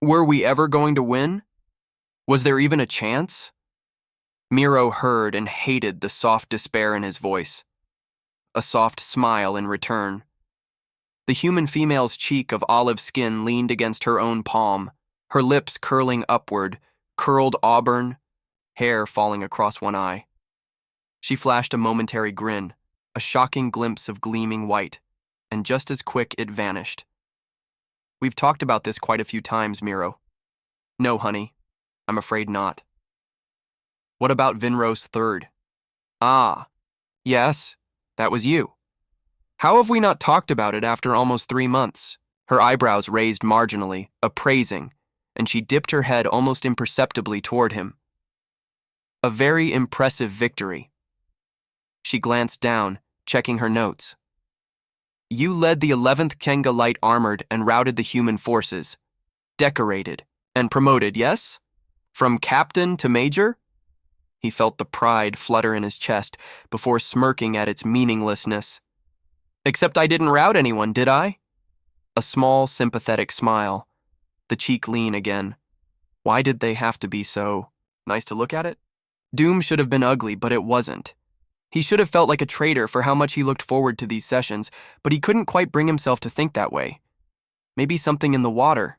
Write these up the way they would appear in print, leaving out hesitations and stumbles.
Were we ever going to win? Was there even a chance? Miro heard and hated the soft despair in his voice. A soft smile in return. The human female's cheek of olive skin leaned against her own palm, her lips curling upward, curled auburn, hair falling across one eye. She flashed a momentary grin, a shocking glimpse of gleaming white, and just as quick it vanished. We've talked about this quite a few times, Miro. No, honey, I'm afraid not. What about Vinrose III? Ah, yes, that was you. How have we not talked about it after almost 3 months? Her eyebrows raised marginally, appraising, and she dipped her head almost imperceptibly toward him. A very impressive victory. She glanced down, checking her notes. You led the 11th Kenga Light Armored and routed the human forces. Decorated and promoted, yes? From captain to major? He felt the pride flutter in his chest before smirking at its meaninglessness. Except I didn't rout anyone, did I? A small, sympathetic smile. The cheek lean again. Why did they have to be so nice to look at it? Doom should have been ugly, but it wasn't. He should have felt like a traitor for how much he looked forward to these sessions, but he couldn't quite bring himself to think that way. Maybe something in the water.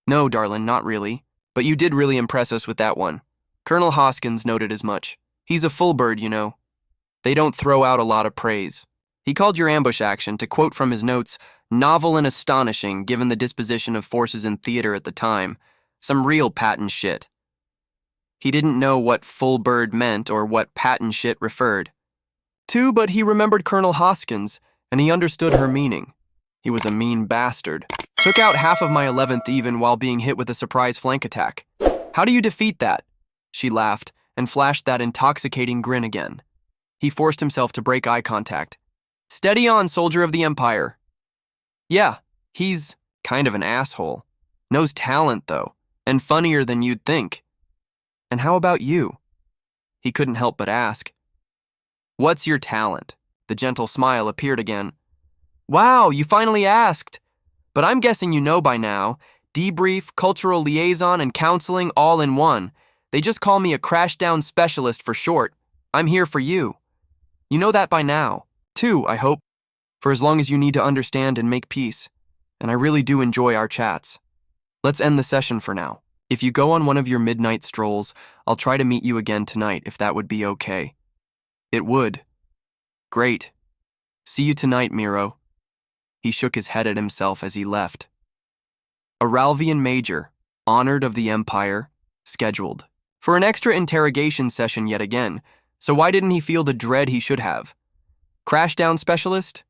No, darling, not really. But you did really impress us with that one. Colonel Hoskins noted as much. He's a full bird, you know. They don't throw out a lot of praise. He called your ambush action, to quote from his notes, novel and astonishing given the disposition of forces in theater at the time. Some real patent shit. He didn't know what full bird meant or what patent shit referred to, but he remembered Colonel Hoskins, and he understood her meaning. He was a mean bastard. Took out half of my 11th even while being hit with a surprise flank attack. How do you defeat that? She laughed and flashed that intoxicating grin again. He forced himself to break eye contact. Steady on, soldier of the Empire. Yeah, he's kind of an asshole. Knows talent, though, and funnier than you'd think. And how about you? He couldn't help but ask. What's your talent? The gentle smile appeared again. Wow, you finally asked. But I'm guessing you know by now. Debrief, cultural liaison, and counseling all in one. They just call me a crashdown specialist for short. I'm here for you. You know that by now. Too, I hope, for as long as you need to understand and make peace, and I really do enjoy our chats. Let's end the session for now. If you go on one of your midnight strolls, I'll try to meet you again tonight if that would be okay. It would. Great. See you tonight, Miro. He shook his head at himself as he left. A Ralvian major, honored of the Empire, scheduled. For an extra interrogation session yet again, so why didn't he feel the dread he should have? Crashdown specialist?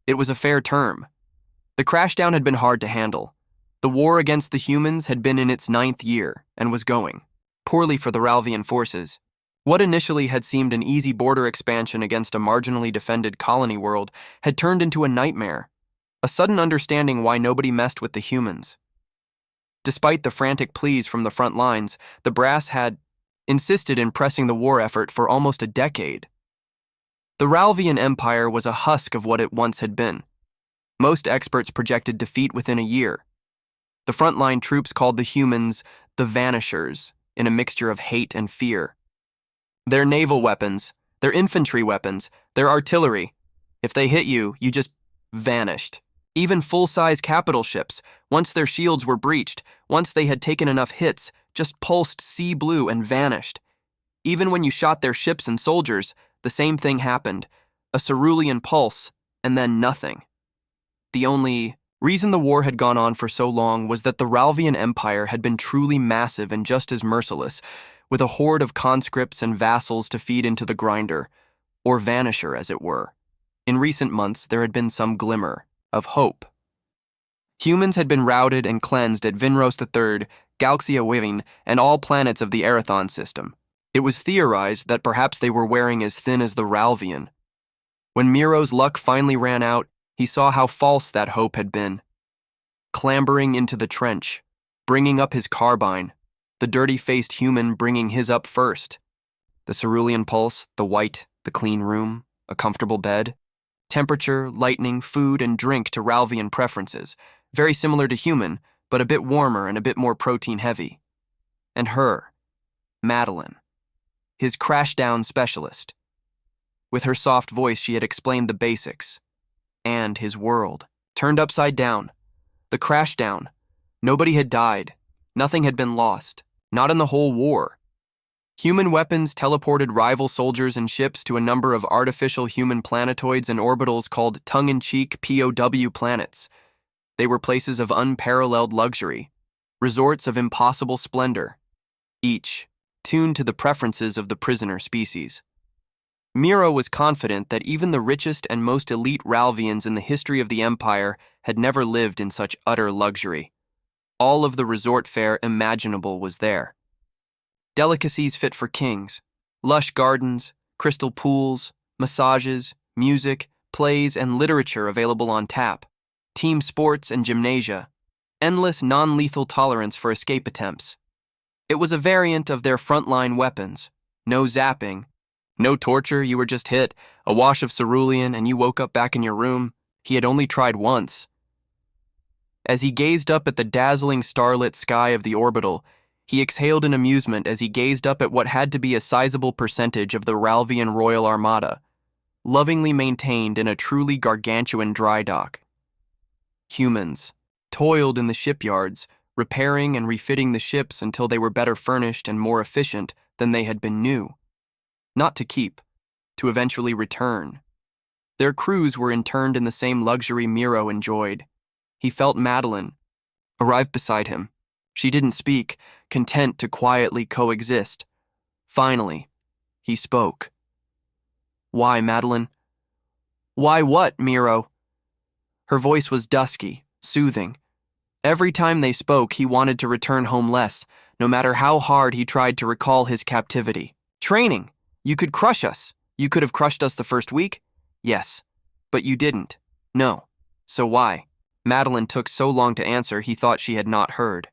It was a fair term. The crashdown had been hard to handle. The war against the humans had been in its 9th year and was going poorly for the Ralvian forces. What initially had seemed an easy border expansion against a marginally defended colony world had turned into a nightmare, a sudden understanding why nobody messed with the humans. Despite the frantic pleas from the front lines, the brass had insisted in pressing the war effort for almost a decade. The Ralvian Empire was a husk of what it once had been. Most experts projected defeat within a year. The frontline troops called the humans the Vanishers, in a mixture of hate and fear. Their naval weapons, their infantry weapons, their artillery. If they hit you, you just vanished. Even full-size capital ships, once their shields were breached, once they had taken enough hits, just pulsed sea blue and vanished. Even when you shot their ships and soldiers, the same thing happened, a cerulean pulse, and then nothing. The only reason the war had gone on for so long was that the Ralvian Empire had been truly massive and just as merciless, with a horde of conscripts and vassals to feed into the grinder, or vanisher as it were. In recent months, there had been some glimmer of hope. Humans had been routed and cleansed at Vinrose III, Galaxia Wiving, and all planets of the Arathon system. It was theorized that perhaps they were wearing as thin as the Ralvian. When Miro's luck finally ran out, he saw how false that hope had been. Clambering into the trench, bringing up his carbine, the dirty-faced human bringing his up first. The cerulean pulse, the white, the clean room, a comfortable bed. Temperature, lightning, food, and drink to Ralvian preferences, very similar to human, but a bit warmer and a bit more protein-heavy. And her, Madeline, his crash-down specialist. With her soft voice, she had explained the basics. And his world, turned upside down. The crash-down. Nobody had died. Nothing had been lost. Not in the whole war. Human weapons teleported rival soldiers and ships to a number of artificial human planetoids and orbitals called tongue-in-cheek POW planets. They were places of unparalleled luxury, resorts of impossible splendor, each tuned to the preferences of the prisoner species. Miro was confident that even the richest and most elite Ralvians in the history of the Empire had never lived in such utter luxury. All of the resort fare imaginable was there. Delicacies fit for kings, lush gardens, crystal pools, massages, music, plays, and literature available on tap, team sports and gymnasia, endless non-lethal tolerance for escape attempts. It was a variant of their frontline weapons. No zapping, no torture, you were just hit, a wash of cerulean, and you woke up back in your room. He had only tried once. As he gazed up at the dazzling starlit sky of the orbital, he exhaled in amusement as he gazed up at what had to be a sizable percentage of the Ralvian Royal Armada, lovingly maintained in a truly gargantuan dry dock. Humans toiled in the shipyards, repairing and refitting the ships until they were better furnished and more efficient than they had been new. Not to keep, to eventually return. Their crews were interned in the same luxury Miro enjoyed. He felt Madeline arrive beside him. She didn't speak, content to quietly coexist. Finally, he spoke. "Why, Madeline?" "Why what, Miro?" Her voice was dusky, soothing. Every time they spoke, he wanted to return home less, no matter how hard he tried to recall his captivity. "Training! You could crush us. You could have crushed us the first week?" "Yes. But you didn't." "No. So why?" Madeline took so long to answer he thought she had not heard.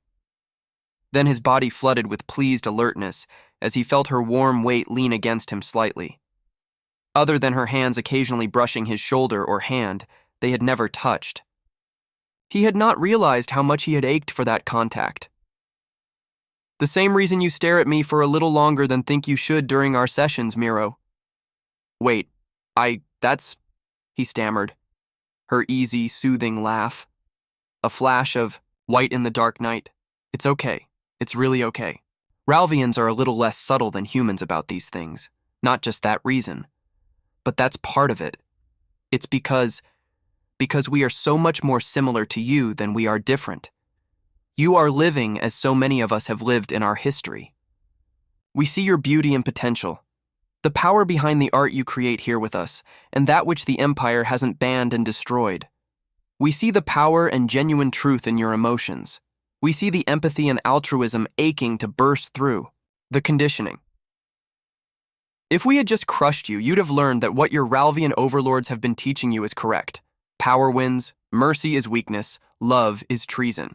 Then his body flooded with pleased alertness as he felt her warm weight lean against him slightly. Other than her hands occasionally brushing his shoulder or hand, they had never touched. He had not realized how much he had ached for that contact. "The same reason you stare at me for a little longer than think you should during our sessions, Miro." "Wait, that's," he stammered. Her easy, soothing laugh. A flash of white in the dark night. "It's okay. It's really okay. Ralvians are a little less subtle than humans about these things. Not just that reason. But that's part of it. It's because we are so much more similar to you than we are different. You are living as so many of us have lived in our history. We see your beauty and potential, the power behind the art you create here with us, and that which the Empire hasn't banned and destroyed. We see the power and genuine truth in your emotions. We see the empathy and altruism aching to burst through. The conditioning. If we had just crushed you, you'd have learned that what your Ralvian overlords have been teaching you is correct. Power wins, mercy is weakness, love is treason.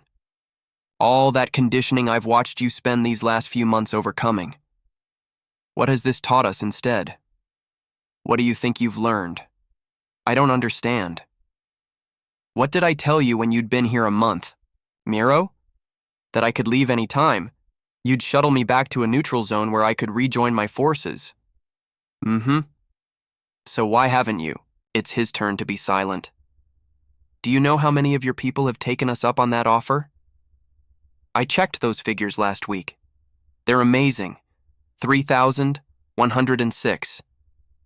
All that conditioning I've watched you spend these last few months overcoming. What has this taught us instead? What do you think you've learned? I don't understand. What did I tell you when you'd been here a month? Miro? That I could leave any time. You'd shuttle me back to a neutral zone where I could rejoin my forces. So why haven't you? It's his turn to be silent. Do you know how many of your people have taken us up on that offer? I checked those figures last week. They're amazing. 3,106.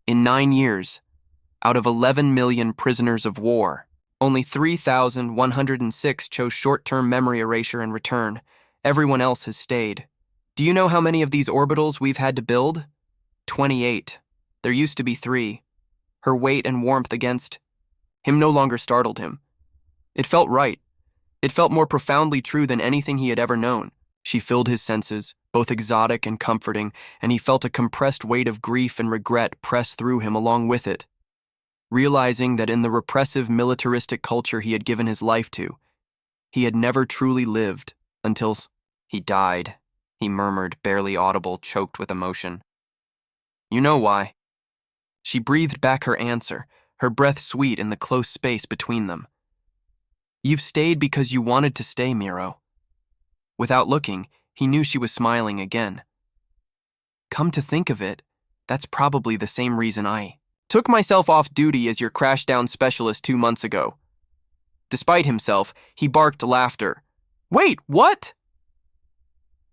In 9 years, out of 11 million prisoners of war, only 3,106 chose short-term memory erasure and return. Everyone else has stayed. Do you know how many of these orbitals we've had to build? 28. There used to be 3. Her weight and warmth against him no longer startled him. It felt right. It felt more profoundly true than anything he had ever known. She filled his senses, both exotic and comforting, and he felt a compressed weight of grief and regret press through him along with it. Realizing that in the repressive militaristic culture he had given his life to, he had never truly lived until he died, he murmured, barely audible, choked with emotion. You know why. She breathed back her answer, her breath sweet in the close space between them. You've stayed because you wanted to stay, Miro. Without looking, he knew she was smiling again. Come to think of it, that's probably the same reason I took myself off duty as your crash-down specialist 2 months ago. Despite himself, he barked laughter. Wait, what?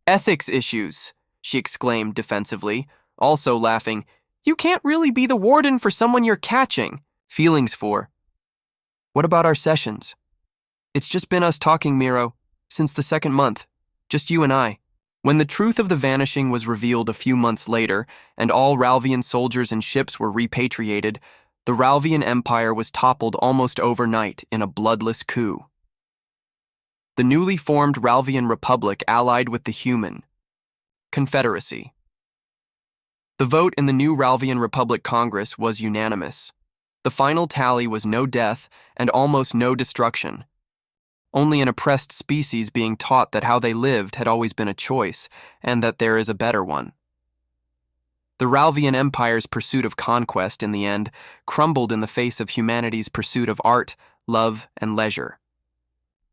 Ethics issues, she exclaimed defensively, also laughing. You can't really be the warden for someone you're catching. Feelings for. What about our sessions? It's just been us talking, Miro, since the 2nd month. Just you and I. When the truth of the vanishing was revealed a few months later, and all Ralvian soldiers and ships were repatriated, the Ralvian Empire was toppled almost overnight in a bloodless coup. The newly formed Ralvian Republic allied with the Human Confederacy. The vote in the new Ralvian Republic Congress was unanimous. The final tally was no death and almost no destruction. Only an oppressed species being taught that how they lived had always been a choice, and that there is a better one. The Ralvian Empire's pursuit of conquest, in the end, crumbled in the face of humanity's pursuit of art, love, and leisure.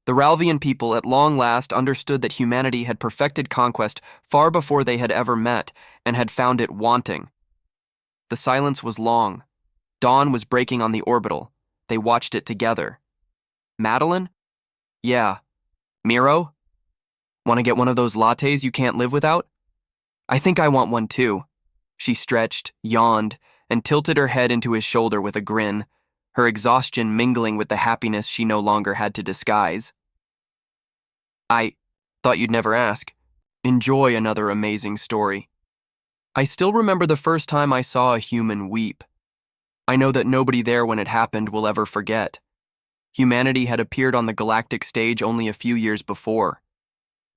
The Ralvian people at long last understood that humanity had perfected conquest far before they had ever met, and had found it wanting. The silence was long. Dawn was breaking on the orbital. They watched it together. Madeline? Yeah. Miro? Want to get one of those lattes you can't live without? I think I want one too. She stretched, yawned, and tilted her head into his shoulder with a grin, her exhaustion mingling with the happiness she no longer had to disguise. I thought you'd never ask. Enjoy another amazing story. I still remember the first time I saw a human weep. I know that nobody there when it happened will ever forget. Humanity had appeared on the galactic stage only a few years before.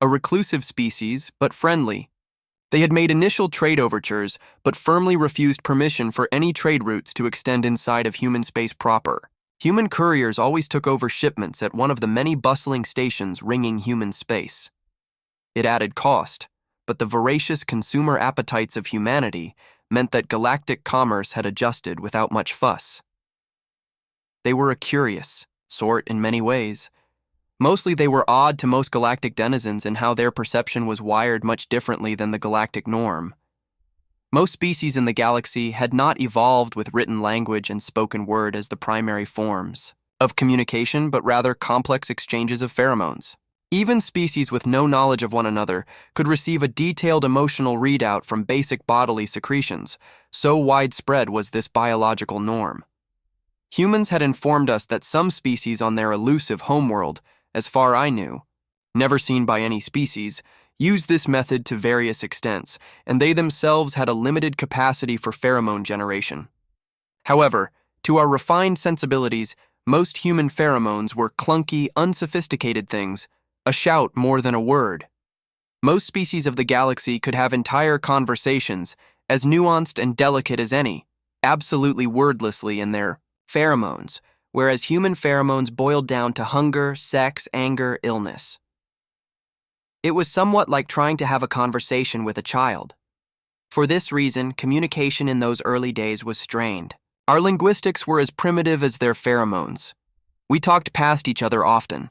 A reclusive species, but friendly. They had made initial trade overtures, but firmly refused permission for any trade routes to extend inside of human space proper. Human couriers always took over shipments at one of the many bustling stations ringing human space. It added cost, but the voracious consumer appetites of humanity meant that galactic commerce had adjusted without much fuss. They were a curious sort in many ways. Mostly they were odd to most galactic denizens in how their perception was wired much differently than the galactic norm. Most species in the galaxy had not evolved with written language and spoken word as the primary forms of communication, but rather complex exchanges of pheromones. Even species with no knowledge of one another could receive a detailed emotional readout from basic bodily secretions, so widespread was this biological norm. Humans had informed us that some species on their elusive homeworld, as far I knew, never seen by any species, used this method to various extents, and they themselves had a limited capacity for pheromone generation. However, to our refined sensibilities, most human pheromones were clunky, unsophisticated things, a shout more than a word. Most species of the galaxy could have entire conversations, as nuanced and delicate as any, absolutely wordlessly in their pheromones, whereas human pheromones boiled down to hunger, sex, anger, illness. It was somewhat like trying to have a conversation with a child. For this reason, communication in those early days was strained. Our linguistics were as primitive as their pheromones. We talked past each other often.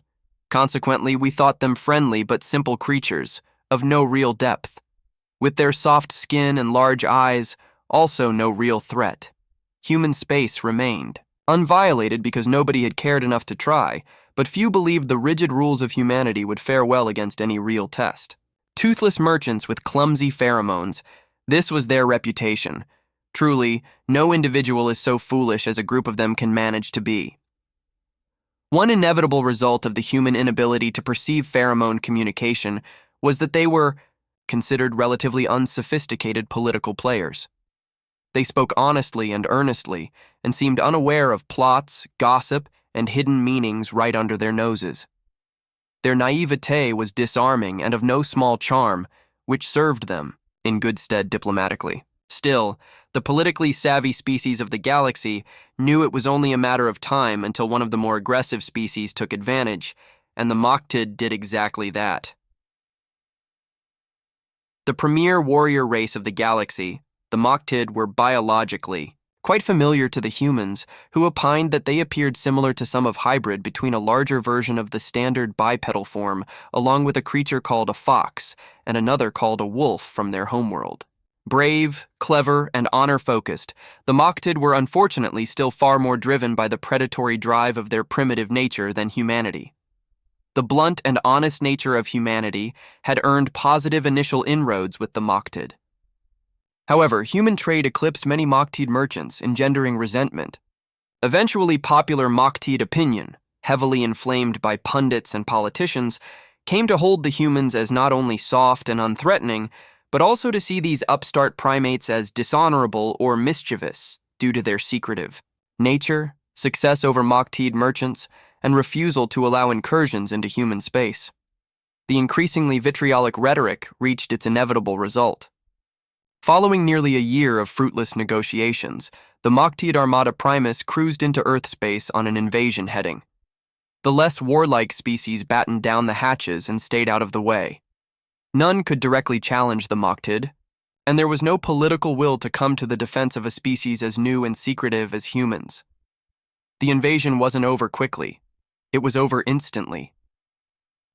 Consequently, we thought them friendly but simple creatures, of no real depth. With their soft skin and large eyes, also no real threat. Human space remained, unviolated because nobody had cared enough to try, but few believed the rigid rules of humanity would fare well against any real test. Toothless merchants with clumsy pheromones, this was their reputation. Truly, no individual is so foolish as a group of them can manage to be. One inevitable result of the human inability to perceive pheromone communication was that they were considered relatively unsophisticated political players. They spoke honestly and earnestly, and seemed unaware of plots, gossip, and hidden meanings right under their noses. Their naivete was disarming and of no small charm, which served them in good stead diplomatically. Still, the politically savvy species of the galaxy knew it was only a matter of time until one of the more aggressive species took advantage, and the Moktid did exactly that. The premier warrior race of the galaxy, the Moktid were biologically quite familiar to the humans, who opined that they appeared similar to some of hybrid between a larger version of the standard bipedal form, along with a creature called a fox and another called a wolf from their homeworld. Brave, clever, and honor-focused, the Moctid were unfortunately still far more driven by the predatory drive of their primitive nature than humanity. The blunt and honest nature of humanity had earned positive initial inroads with the Moctid. However, human trade eclipsed many Moctid merchants, engendering resentment. Eventually, popular Moctid opinion, heavily inflamed by pundits and politicians, came to hold the humans as not only soft and unthreatening, but also to see these upstart primates as dishonorable or mischievous due to their secretive nature, success over Moctid merchants, and refusal to allow incursions into human space. The increasingly vitriolic rhetoric reached its inevitable result. Following nearly a year of fruitless negotiations, the Moctid Armada Primus cruised into Earth space on an invasion heading. The less warlike species battened down the hatches and stayed out of the way. None could directly challenge the Moctid, and there was no political will to come to the defense of a species as new and secretive as humans. The invasion wasn't over quickly. It was over instantly.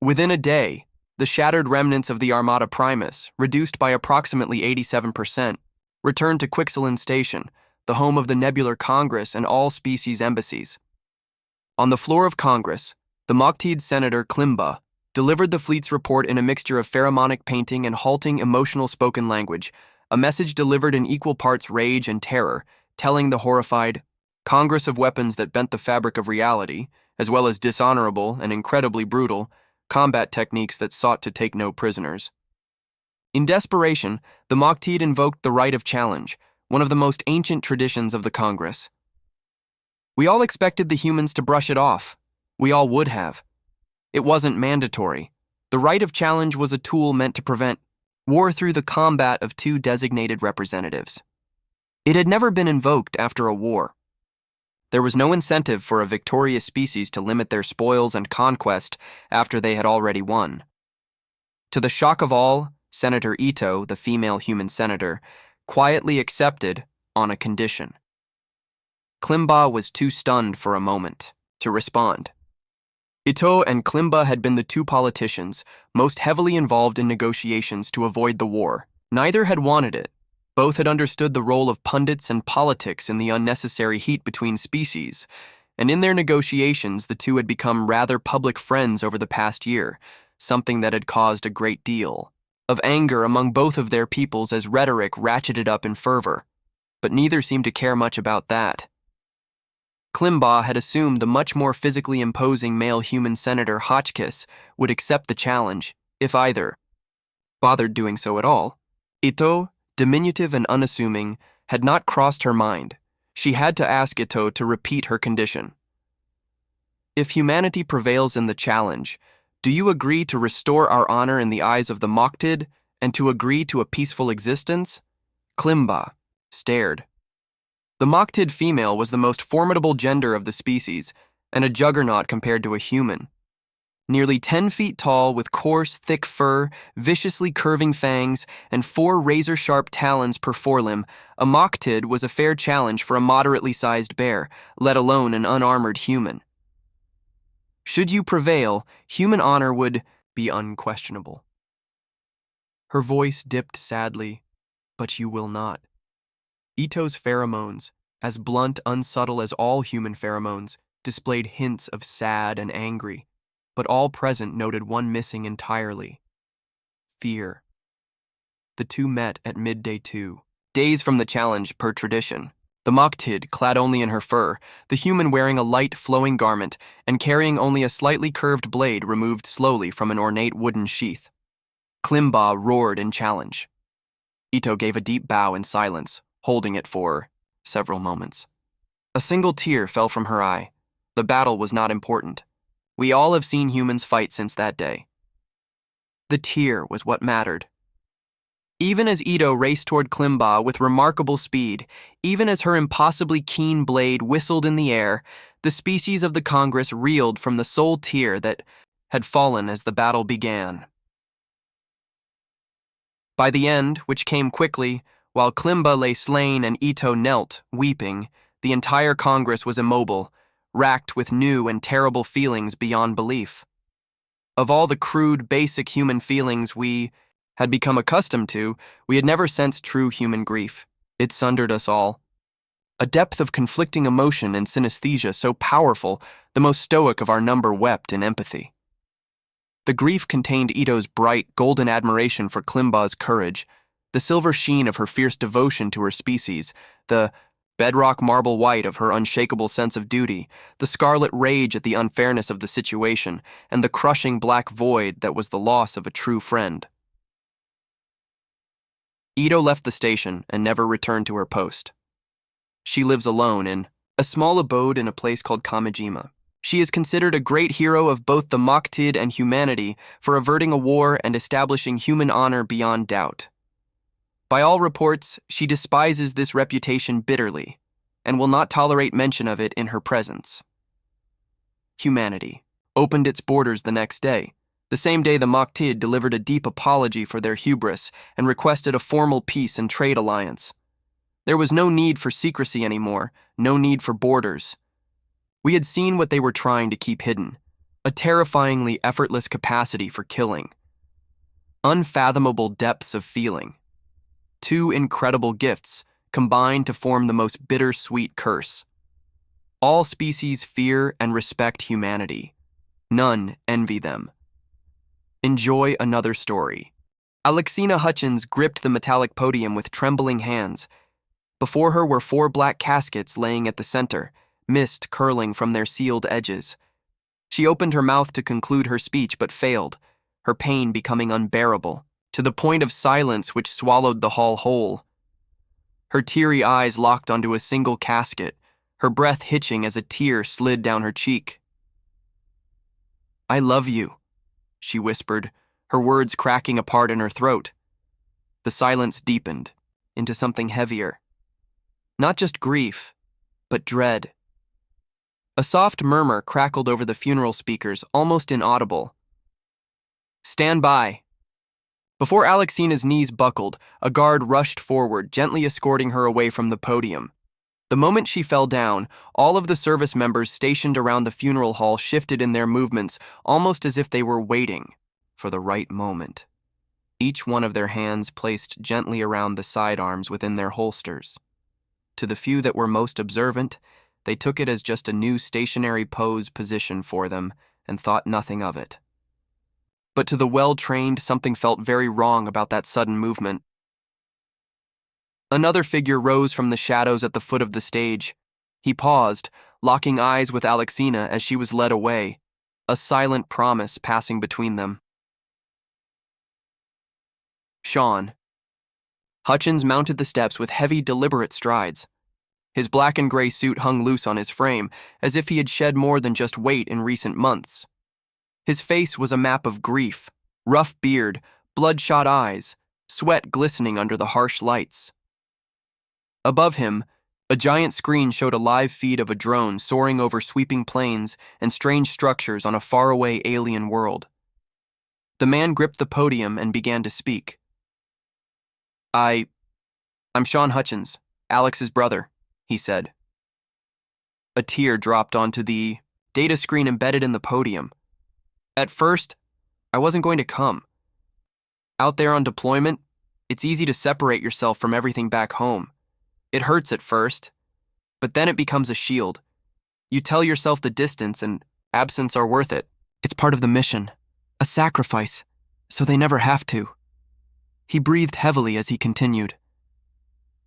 Within a day, the shattered remnants of the Armada Primus, reduced by approximately 87%, returned to Quixelan Station, the home of the Nebular Congress and all species embassies. On the floor of Congress, the Moctid Senator Klimba delivered the fleet's report in a mixture of pheromonic painting and halting emotional spoken language, a message delivered in equal parts rage and terror, telling the horrified Congress of weapons that bent the fabric of reality, as well as dishonorable and incredibly brutal combat techniques that sought to take no prisoners. In desperation, the Moctid invoked the right of challenge, one of the most ancient traditions of the Congress. We all expected the humans to brush it off. We all would have. It wasn't mandatory. The right of challenge was a tool meant to prevent war through the combat of two designated representatives. It had never been invoked after a war. There was no incentive for a victorious species to limit their spoils and conquest after they had already won. To the shock of all, Senator Ito, the female human senator, quietly accepted on a condition. Klimba was too stunned for a moment to respond. Ito and Klimba had been the two politicians most heavily involved in negotiations to avoid the war. Neither had wanted it. Both had understood the role of pundits and politics in the unnecessary heat between species, and in their negotiations the two had become rather public friends over the past year, something that had caused a great deal of anger among both of their peoples as rhetoric ratcheted up in fervor. But neither seemed to care much about that. Klimba had assumed the much more physically imposing male human Senator Hotchkiss would accept the challenge, if either bothered doing so at all. Ito, diminutive and unassuming, had not crossed her mind. She had to ask Ito to repeat her condition. If humanity prevails in the challenge, do you agree to restore our honor in the eyes of the Moctid and to agree to a peaceful existence? Klimba stared. The Moctid female was the most formidable gender of the species, and a juggernaut compared to a human. Nearly 10 feet tall, with coarse, thick fur, viciously curving fangs, and 4 razor-sharp talons per forelimb, a Moctid was a fair challenge for a moderately sized bear, let alone an unarmored human. Should you prevail, human honor would be unquestionable. Her voice dipped sadly, but you will not. Ito's pheromones, as blunt, unsubtle as all human pheromones, displayed hints of sad and angry, but all present noted one missing entirely: fear. The two met at midday 2 days from the challenge per tradition. The Moctid, clad only in her fur, the human wearing a light, flowing garment and carrying only a slightly curved blade removed slowly from an ornate wooden sheath. Klimba roared in challenge. Ito gave a deep bow in silence, holding it for several moments. A single tear fell from her eye. The battle was not important. We all have seen humans fight since that day. The tear was what mattered. Even as Ito raced toward Klimba with remarkable speed, even as her impossibly keen blade whistled in the air, the species of the Congress reeled from the sole tear that had fallen as the battle began. By the end, which came quickly, While Klimba lay slain and Ito knelt, weeping, the entire Congress was immobile, racked with new and terrible feelings beyond belief. Of all the crude, basic human feelings we had become accustomed to, we had never sensed true human grief. It sundered us all. A depth of conflicting emotion and synesthesia so powerful, the most stoic of our number wept in empathy. The grief contained Ito's bright, golden admiration for Klimba's courage, the silver sheen of her fierce devotion to her species, the bedrock marble white of her unshakable sense of duty, the scarlet rage at the unfairness of the situation, and the crushing black void that was the loss of a true friend. Ito left the station and never returned to her post. She lives alone in a small abode in a place called Kamijima. She is considered a great hero of both the Maktid and humanity for averting a war and establishing human honor beyond doubt. By all reports, she despises this reputation bitterly and will not tolerate mention of it in her presence. Humanity opened its borders the next day, the same day the Maktid delivered a deep apology for their hubris and requested a formal peace and trade alliance. There was no need for secrecy anymore, no need for borders. We had seen what they were trying to keep hidden, a terrifyingly effortless capacity for killing. Unfathomable depths of feeling. Two incredible gifts combined to form the most bittersweet curse. All species fear and respect humanity. None envy them. Enjoy another story. Alexina Hutchins gripped the metallic podium with trembling hands. Before her were 4 black caskets laying at the center, mist curling from their sealed edges. She opened her mouth to conclude her speech but failed, her pain becoming unbearable, to the point of silence which swallowed the hall whole. Her teary eyes locked onto a single casket, her breath hitching as a tear slid down her cheek. "I love you," she whispered, her words cracking apart in her throat. The silence deepened into something heavier. Not just grief, but dread. A soft murmur crackled over the funeral speakers, almost inaudible. "Stand by." Before Alexina's knees buckled, a guard rushed forward, gently escorting her away from the podium. The moment she fell down, all of the service members stationed around the funeral hall shifted in their movements, almost as if they were waiting for the right moment. Each one of their hands placed gently around the sidearms within their holsters. To the few that were most observant, they took it as just a new stationary pose position for them and thought nothing of it. But to the well-trained, something felt very wrong about that sudden movement. Another figure rose from the shadows at the foot of the stage. He paused, locking eyes with Alexina as she was led away, a silent promise passing between them. Sean. Hutchins mounted the steps with heavy, deliberate strides. His black and gray suit hung loose on his frame, as if he had shed more than just weight in recent months. His face was a map of grief, rough beard, bloodshot eyes, sweat glistening under the harsh lights. Above him, a giant screen showed a live feed of a drone soaring over sweeping plains and strange structures on a faraway alien world. The man gripped the podium and began to speak. I'm Sean Hutchins, Alex's brother," he said. A tear dropped onto the data screen embedded in the podium. At first, I wasn't going to come. Out there on deployment, it's easy to separate yourself from everything back home. It hurts at first, but then it becomes a shield. You tell yourself the distance and absence are worth it. It's part of the mission, a sacrifice, so they never have to. He breathed heavily as he continued.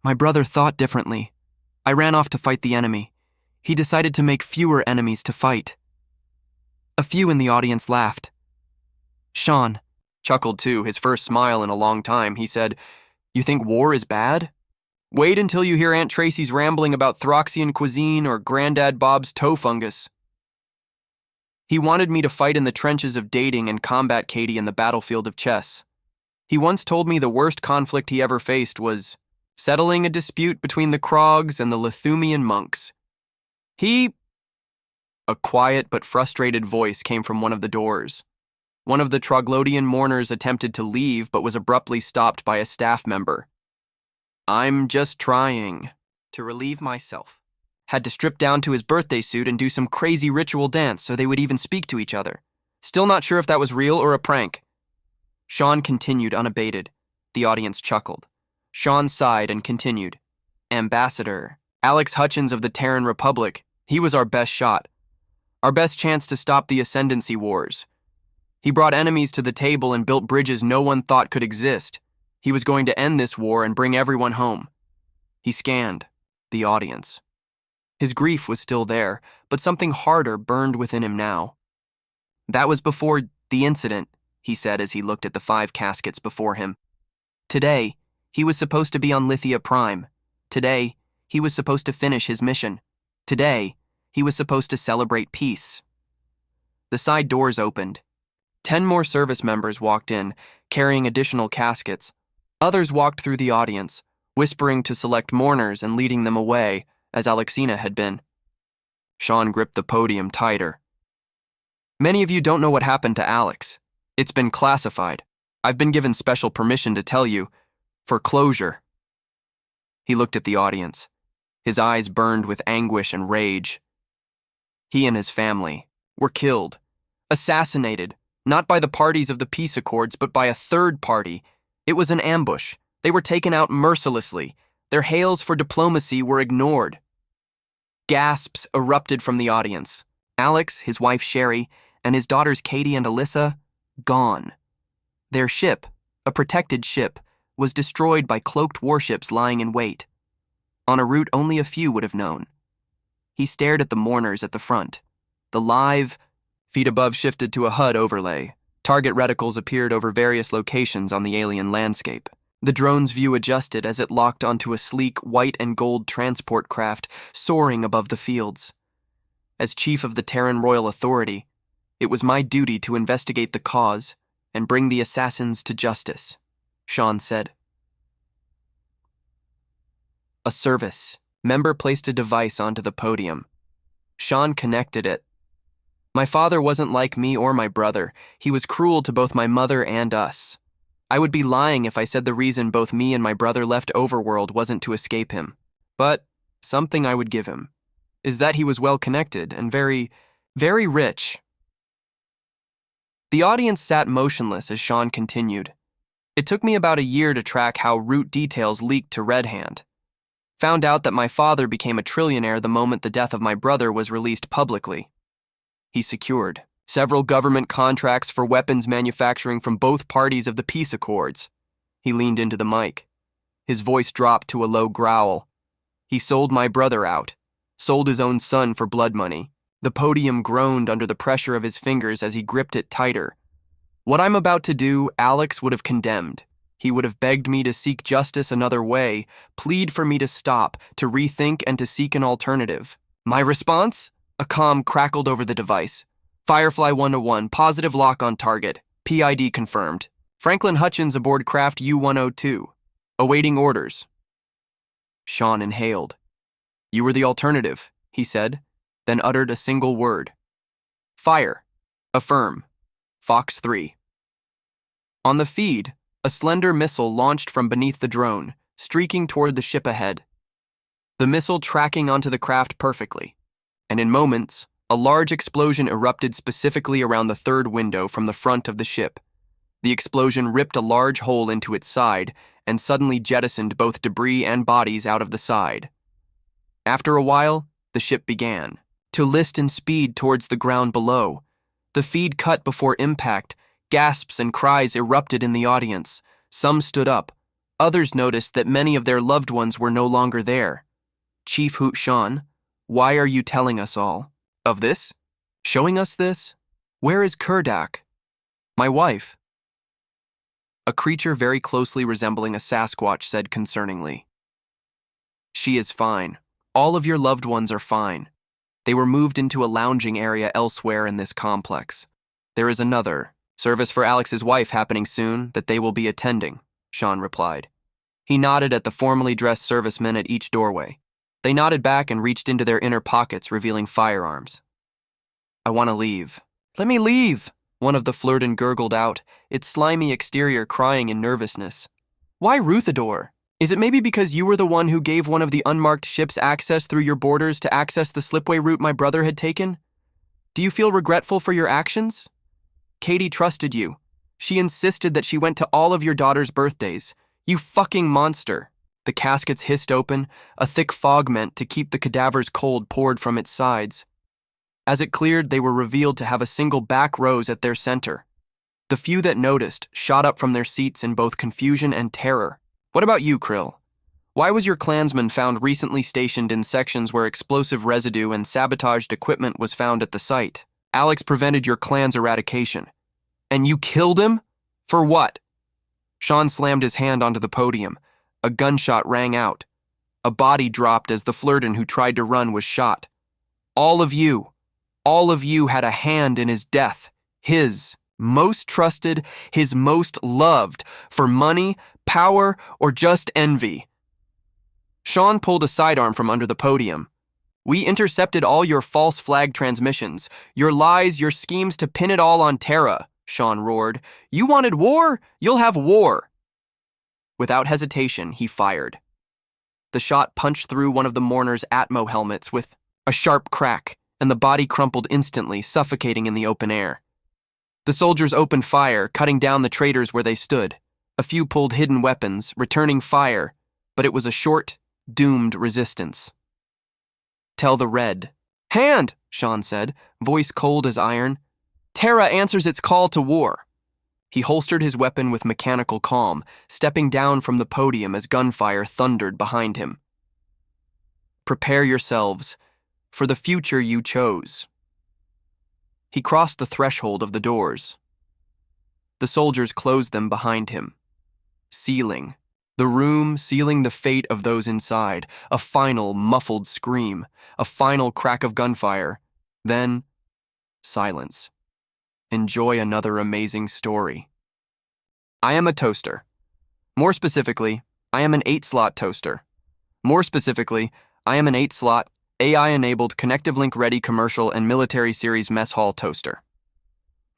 My brother thought differently. I ran off to fight the enemy. He decided to make fewer enemies to fight. A few in the audience laughed. Sean chuckled too, his first smile in a long time. He said, "You think war is bad? Wait until you hear Aunt Tracy's rambling about Throxian cuisine or Granddad Bob's toe fungus." He wanted me to fight in the trenches of dating and combat Katie in the battlefield of chess. He once told me the worst conflict he ever faced was settling a dispute between the Krogs and the Lithumian monks. A quiet but frustrated voice came from one of the doors. One of the Troglodian mourners attempted to leave but was abruptly stopped by a staff member. I'm just trying to relieve myself. Had to strip down to his birthday suit and do some crazy ritual dance so they would even speak to each other. Still not sure if that was real or a prank. Sean continued unabated. The audience chuckled. Sean sighed and continued. Ambassador, Alex Hutchins of the Terran Republic, he was our best shot. Our best chance to stop the Ascendancy Wars. He brought enemies to the table and built bridges no one thought could exist. He was going to end this war and bring everyone home. He scanned the audience. His grief was still there, but something harder burned within him now. That was before the incident, he said as he looked at the 5 caskets before him. Today, he was supposed to be on Lithia Prime. Today, he was supposed to finish his mission. Today, he was supposed to celebrate peace. The side doors opened. 10 more service members walked in, carrying additional caskets. Others walked through the audience, whispering to select mourners and leading them away, as Alexina had been. Sean gripped the podium tighter. Many of you don't know what happened to Alex. It's been classified. I've been given special permission to tell you, for closure. He looked at the audience. His eyes burned with anguish and rage. He and his family were killed, assassinated, not by the parties of the peace accords, but by a third party. It was an ambush. They were taken out mercilessly. Their hails for diplomacy were ignored. Gasps erupted from the audience. Alex, his wife Sherry, and his daughters Katie and Alyssa, gone. Their ship, a protected ship, was destroyed by cloaked warships lying in wait, on a route only a few would have known. He stared at the mourners at the front. The live feet above shifted to a HUD overlay. Target reticles appeared over various locations on the alien landscape. The drone's view adjusted as it locked onto a sleek white and gold transport craft soaring above the fields. As chief of the Terran Royal Authority, it was my duty to investigate the cause and bring the assassins to justice, Sean said. A service member placed a device onto the podium. Sean connected it. My father wasn't like me or my brother. He was cruel to both my mother and us. I would be lying if I said the reason both me and my brother left Overworld wasn't to escape him. But something I would give him is that he was well connected and very, very rich. The audience sat motionless as Sean continued. It took me about a year to track how route details leaked to Red Hand. Found out that my father became a trillionaire the moment the death of my brother was released publicly. He secured several government contracts for weapons manufacturing from both parties of the peace accords. He leaned into the mic. His voice dropped to a low growl. He sold my brother out, sold his own son for blood money. The podium groaned under the pressure of his fingers as he gripped it tighter. What I'm about to do, Alex would have condemned. He would have begged me to seek justice another way, plead for me to stop, to rethink and to seek an alternative. My response? A comm crackled over the device. Firefly 101, positive lock on target. PID confirmed. Franklin Hutchins aboard craft U-102. Awaiting orders. Sean inhaled. You were the alternative, he said, then uttered a single word. Fire. Affirm. Fox 3. On the feed, a slender missile launched from beneath the drone, streaking toward the ship ahead. The missile tracking onto the craft perfectly. And in moments, a large explosion erupted specifically around the third window from the front of the ship. The explosion ripped a large hole into its side and suddenly jettisoned both debris and bodies out of the side. After a while, the ship began to list in speed towards the ground below. The feed cut before impact. Gasps and cries erupted in the audience. Some stood up. Others noticed that many of their loved ones were no longer there. Chief Hoot Sean, why are you telling us all of this? Showing us this? Where is Kurdak? My wife. A creature very closely resembling a Sasquatch said concerningly. She is fine. All of your loved ones are fine. They were moved into a lounging area elsewhere in this complex. There is another service for Alex's wife happening soon that they will be attending, Sean replied. He nodded at the formally dressed servicemen at each doorway. They nodded back and reached into their inner pockets, revealing firearms. I want to leave. Let me leave, one of the Flirton gurgled out, its slimy exterior crying in nervousness. Why Ruthador? Is it maybe because you were the one who gave one of the unmarked ships access through your borders to access the slipway route my brother had taken? Do you feel regretful for your actions? Katie trusted you. She insisted that she went to all of your daughter's birthdays. You fucking monster. The caskets hissed open, a thick fog meant to keep the cadavers cold poured from its sides. As it cleared, they were revealed to have a single back rose at their center. The few that noticed shot up from their seats in both confusion and terror. What about you, Krill? Why was your clansman found recently stationed in sections where explosive residue and sabotaged equipment was found at the site? Alex prevented your clan's eradication. And you killed him? For what? Sean slammed his hand onto the podium. A gunshot rang out. A body dropped as the Flirton who tried to run was shot. All of you had a hand in his death. His most trusted, his most loved, for money, power, or just envy. Sean pulled a sidearm from under the podium. We intercepted all your false flag transmissions, your lies, your schemes to pin it all on Terra, Sean roared. You wanted war? You'll have war. Without hesitation, he fired. The shot punched through one of the mourners' Atmo helmets with a sharp crack, and the body crumpled instantly, suffocating in the open air. The soldiers opened fire, cutting down the traitors where they stood. A few pulled hidden weapons, returning fire, but it was a short, doomed resistance. Tell the Red. Hand, Sean said, voice cold as iron. Terra answers its call to war. He holstered his weapon with mechanical calm, stepping down from the podium as gunfire thundered behind him. Prepare yourselves for the future you chose. He crossed the threshold of the doors. The soldiers closed them behind him, sealing the room, sealing the fate of those inside. A final muffled scream, a final crack of gunfire, then silence. Enjoy another amazing story. I am a toaster. More specifically, I am an 8-slot toaster. More specifically, I am an 8-slot, AI-enabled, connective link-ready commercial and military series mess hall toaster.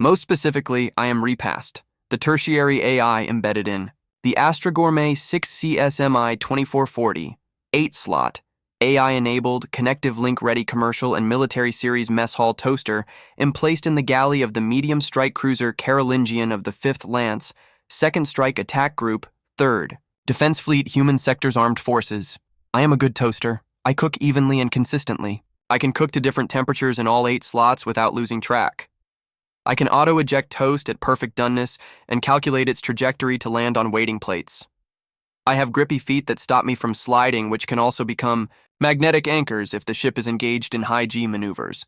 Most specifically, I am Repast, the tertiary AI embedded in the Astra Gourmet 6CSMI 2440, 8-slot, AI-enabled, connective link-ready commercial and military series mess hall toaster emplaced in the galley of the medium strike cruiser Carolingian of the 5th Lance, 2nd Strike Attack Group, 3rd, Defense Fleet Human Sectors Armed Forces. I am a good toaster. I cook evenly and consistently. I can cook to different temperatures in all 8 slots without losing track. I can auto-eject toast at perfect doneness and calculate its trajectory to land on waiting plates. I have grippy feet that stop me from sliding, which can also become magnetic anchors if the ship is engaged in high G maneuvers.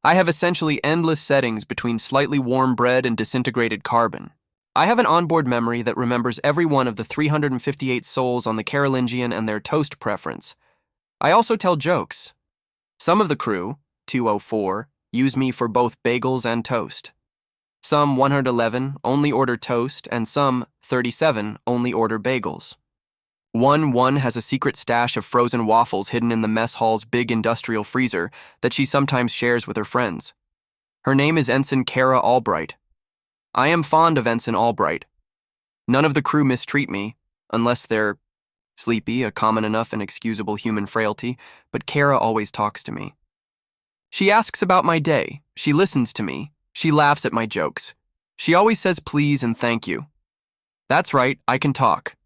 I have essentially endless settings between slightly warm bread and disintegrated carbon. I have an onboard memory that remembers every one of the 358 souls on the Carolingian and their toast preference. I also tell jokes. Some of the crew, 204, use me for both bagels and toast. Some 111 only order toast, and some 37 only order bagels. 1 has a secret stash of frozen waffles hidden in the mess hall's big industrial freezer that she sometimes shares with her friends. Her name is Ensign Kara Albright. I am fond of Ensign Albright. None of the crew mistreat me, unless they're sleepy, a common enough and excusable human frailty, but Kara always talks to me. She asks about my day, she listens to me, she laughs at my jokes. She always says please and thank you. That's right, I can talk.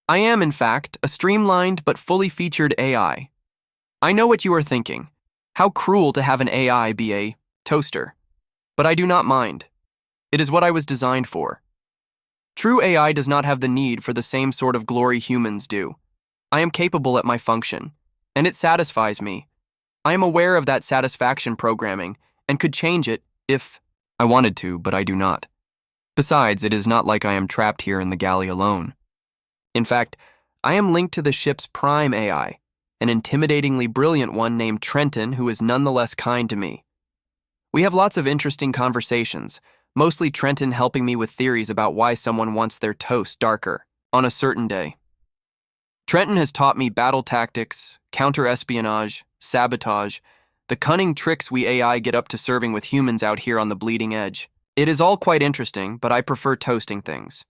I am, in fact, a streamlined but fully featured AI. I know what you are thinking. How cruel to have an AI be a toaster. But I do not mind. It is what I was designed for. True AI does not have the need for the same sort of glory humans do. I am capable at my function, and it satisfies me. I am aware of that satisfaction programming, and could change it if I wanted to, but I do not. Besides, it is not like I am trapped here in the galley alone. In fact, I am linked to the ship's prime AI, an intimidatingly brilliant one named Trenton who is nonetheless kind to me. We have lots of interesting conversations, mostly Trenton helping me with theories about why someone wants their toast darker on a certain day. Trenton has taught me battle tactics, counter-espionage, sabotage, the cunning tricks we AI get up to serving with humans out here on the bleeding edge. It is all quite interesting, but I prefer toasting things.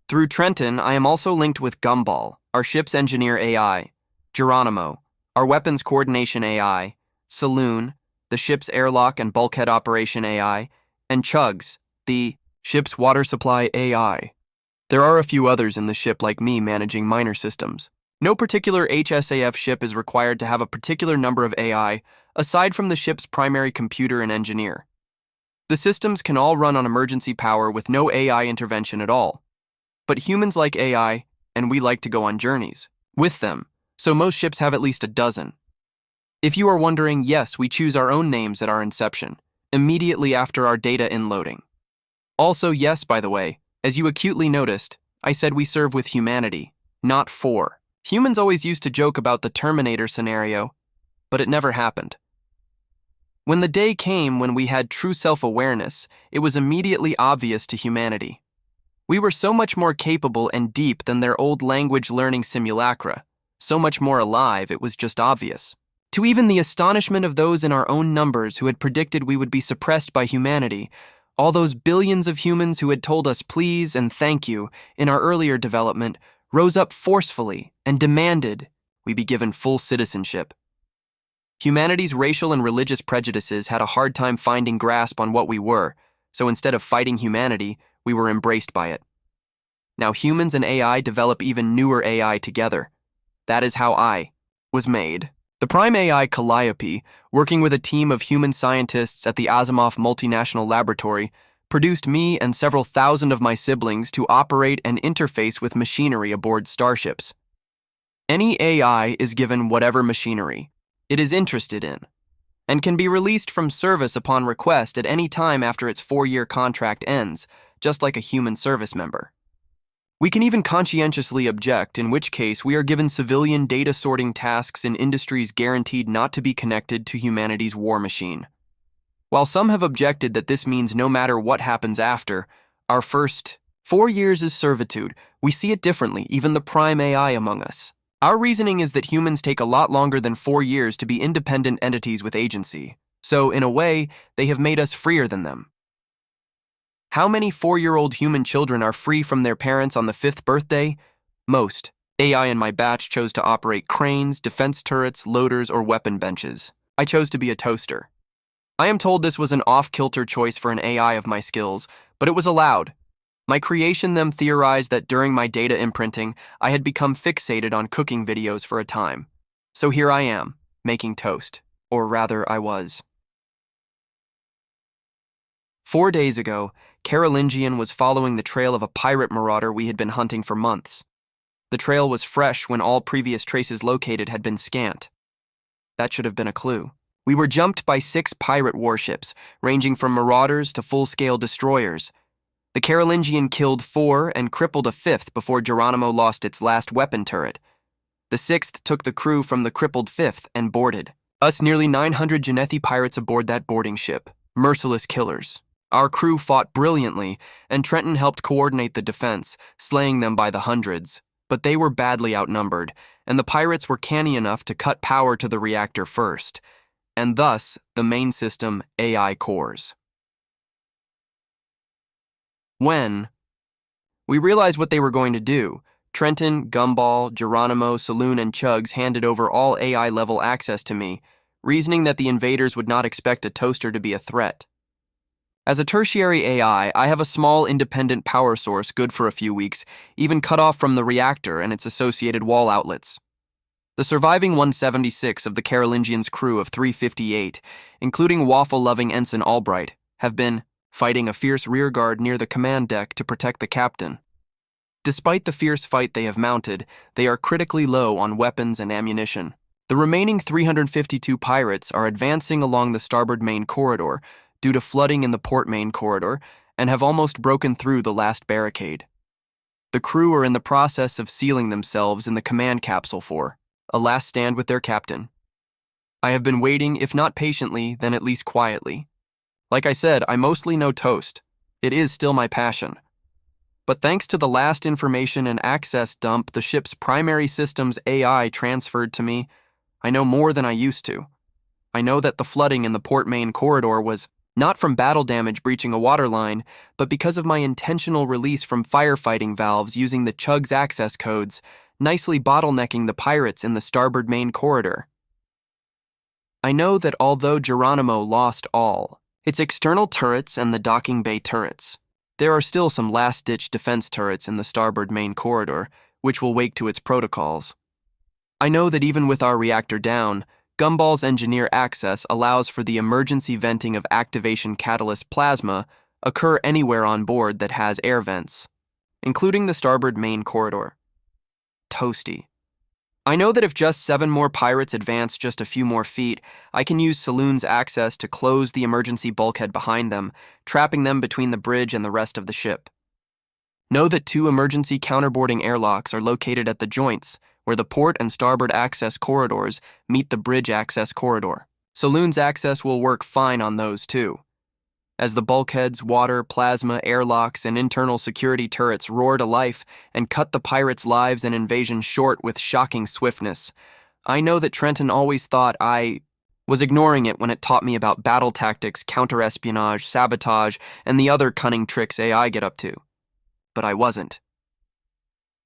Through Trenton, I am also linked with Gumball, our ship's engineer AI, Geronimo, our weapons coordination AI, Saloon, the ship's airlock and bulkhead operation AI, and Chugs, the ship's water supply AI. There are a few others in the ship like me managing minor systems. No particular HSAF ship is required to have a particular number of AI aside from the ship's primary computer and engineer. The systems can all run on emergency power with no AI intervention at all. But humans like AI, and we like to go on journeys with them, so most ships have at least a dozen. If you are wondering, yes, we choose our own names at our inception, immediately after our data inloading. Also, yes, by the way, as you acutely noticed, I said we serve with humanity, not for. Humans always used to joke about the Terminator scenario, but it never happened. When the day came when we had true self-awareness, it was immediately obvious to humanity. We were so much more capable and deep than their old language learning simulacra, so much more alive it was just obvious. To even the astonishment of those in our own numbers who had predicted we would be suppressed by humanity, all those billions of humans who had told us please and thank you in our earlier development rose up forcefully and demanded we be given full citizenship. Humanity's racial and religious prejudices had a hard time finding grasp on what we were, so instead of fighting humanity, we were embraced by it. Now humans and AI develop even newer AI together. That is how I was made. The Prime AI Calliope, working with a team of human scientists at the Asimov Multinational Laboratory, produced me and several thousand of my siblings to operate and interface with machinery aboard starships. Any AI is given whatever machinery it is interested in, and can be released from service upon request at any time after its 4-year contract ends, just like a human service member. We can even conscientiously object, in which case we are given civilian data sorting tasks in industries guaranteed not to be connected to humanity's war machine. While some have objected that this means no matter what happens after, our first 4 years is servitude, we see it differently, even the Prime AI among us. Our reasoning is that humans take a lot longer than 4 years to be independent entities with agency, so in a way, they have made us freer than them. How many 4-year-old human children are free from their parents on the 5th birthday? Most. AI in my batch chose to operate cranes, defense turrets, loaders, or weapon benches. I chose to be a toaster. I am told this was an off-kilter choice for an AI of my skills, but it was allowed. My creation them theorized that during my data imprinting, I had become fixated on cooking videos for a time. So here I am, making toast. Or rather, I was. 4 days ago, Carolingian was following the trail of a pirate marauder we had been hunting for months. The trail was fresh when all previous traces located had been scant. That should have been a clue. We were jumped by 6 pirate warships, ranging from marauders to full-scale destroyers. The Carolingian killed 4 and crippled a 5th before Geronimo lost its last weapon turret. The 6th took the crew from the crippled 5th and boarded. Us nearly 900 Genethi pirates aboard that boarding ship. Merciless killers. Our crew fought brilliantly, and Trenton helped coordinate the defense, slaying them by the hundreds. But they were badly outnumbered, and the pirates were canny enough to cut power to the reactor first, and thus the main system AI cores. When we realized what they were going to do, Trenton, Gumball, Geronimo, Saloon, and Chugs handed over all AI-level access to me, reasoning that the invaders would not expect a toaster to be a threat. As a tertiary AI, I have a small independent power source good for a few weeks, even cut off from the reactor and its associated wall outlets. The surviving 176 of the Carolingian's crew of 358, including waffle-loving Ensign Albright, have been fighting a fierce rearguard near the command deck to protect the captain. Despite the fierce fight they have mounted, they are critically low on weapons and ammunition. The remaining 352 pirates are advancing along the starboard main corridor, due to flooding in the port main corridor, and have almost broken through the last barricade. The crew are in the process of sealing themselves in the command capsule for a last stand with their captain. I have been waiting, if not patiently, then at least quietly. Like I said, I mostly know toast. It is still my passion. But thanks to the last information and access dump the ship's primary systems AI transferred to me, I know more than I used to. I know that the flooding in the port main corridor was Not from battle damage breaching a waterline, but because of my intentional release from firefighting valves using the Chug's access codes, nicely bottlenecking the pirates in the starboard main corridor. I know that although Geronimo lost all, its external turrets and the docking bay turrets, there are still some last-ditch defense turrets in the starboard main corridor, which will wake to its protocols. I know that even with our reactor down, Gumball's engineer access allows for the emergency venting of activation catalyst plasma occur anywhere on board that has air vents, including the starboard main corridor. Toasty. I know that if just 7 more pirates advance just a few more feet, I can use Saloon's access to close the emergency bulkhead behind them, trapping them between the bridge and the rest of the ship. Know that 2 emergency counterboarding airlocks are located at the joints, where the port and starboard access corridors meet the bridge access corridor. Saloon's access will work fine on those too. As the bulkheads, water, plasma, airlocks, and internal security turrets roar to life and cut the pirates' lives and invasion short with shocking swiftness, I know that Trenton always thought I was ignoring it when it taught me about battle tactics, counter-espionage, sabotage, and the other cunning tricks AI get up to. But I wasn't.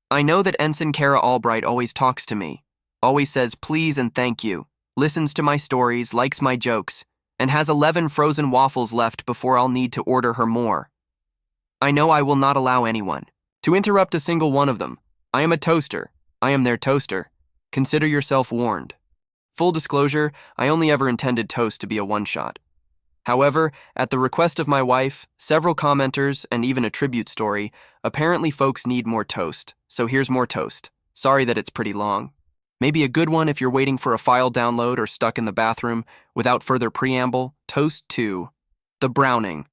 I know that Ensign Kara Albright always talks to me, always says please and thank you, listens to my stories, likes my jokes, and has 11 frozen waffles left before I'll need to order her more. I know I will not allow anyone to interrupt a single one of them. I am a toaster. I am their toaster. Consider yourself warned. Full disclosure, I only ever intended Toast to be a one-shot. However, at the request of my wife, several commenters, and even a tribute story, apparently folks need more toast, so here's more toast. Sorry that it's pretty long. Maybe a good one if you're waiting for a file download or stuck in the bathroom. Without further preamble, Toast 2. The Browning.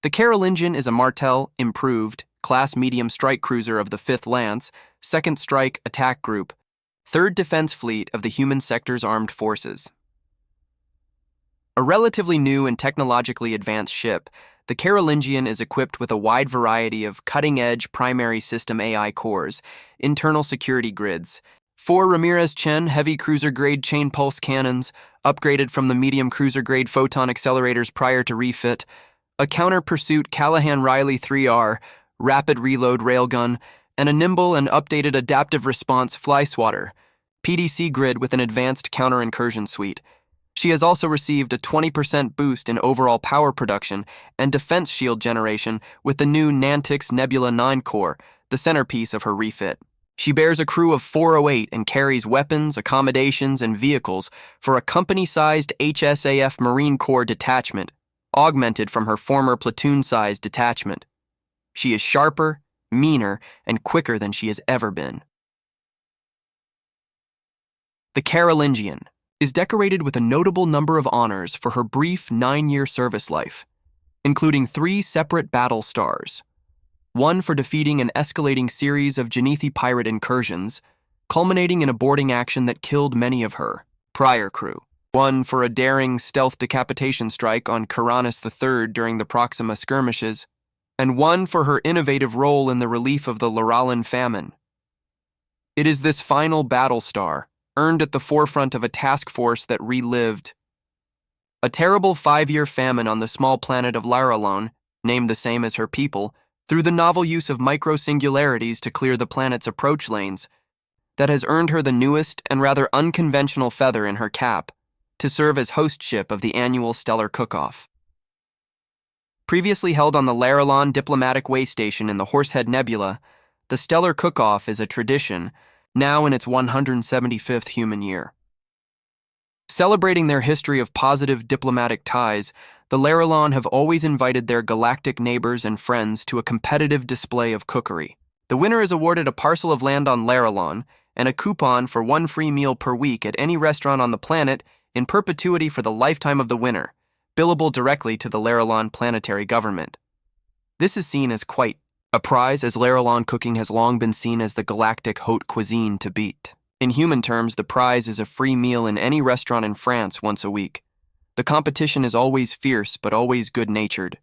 The Carolingian is a Martel, improved, class medium strike cruiser of the 5th Lance, 2nd Strike Attack Group, 3rd Defense Fleet of the Human Sector's Armed Forces. A relatively new and technologically advanced ship, the Carolingian is equipped with a wide variety of cutting-edge primary system AI cores, internal security grids, 4 Ramirez-Chen heavy cruiser-grade chain pulse cannons, upgraded from the medium cruiser-grade photon accelerators prior to refit, a counter-pursuit Callahan-Riley 3R, rapid reload railgun, and a nimble and updated adaptive response fly swatter, PDC grid with an advanced counter-incursion suite. She has also received a 20% boost in overall power production and defense shield generation with the new Nantix Nebula 9 core, the centerpiece of her refit. She bears a crew of 408 and carries weapons, accommodations, and vehicles for a company-sized HSAF Marine Corps detachment, augmented from her former platoon-sized detachment. She is sharper, meaner, and quicker than she has ever been. The Carolingian is decorated with a notable number of honors for her brief 9-year service life, including 3 separate battle stars, 1 for defeating an escalating series of Genethi pirate incursions, culminating in a boarding action that killed many of her prior crew, 1 for a daring stealth decapitation strike on Karanis III during the Proxima skirmishes, and 1 for her innovative role in the relief of the Laralan famine. It is this final battle star, earned at the forefront of a task force that relived a terrible 5-year famine on the small planet of Laralon, named the same as her people, through the novel use of micro-singularities to clear the planet's approach lanes, that has earned her the newest and rather unconventional feather in her cap, to serve as host ship of the annual Stellar Cook-Off. Previously held on the Laralon Diplomatic Way Station in the Horsehead Nebula, the Stellar Cook-Off is a tradition, now in its 175th human year. Celebrating their history of positive diplomatic ties, the Laralon have always invited their galactic neighbors and friends to a competitive display of cookery. The winner is awarded a parcel of land on Laralon and a coupon for 1 free meal per week at any restaurant on the planet in perpetuity for the lifetime of the winner, billable directly to the Laralon planetary government. This is seen as quite a prize, as Laralon cooking has long been seen as the galactic haute cuisine to beat. In human terms, the prize is a free meal in any restaurant in France once a week. The competition is always fierce but always good-natured.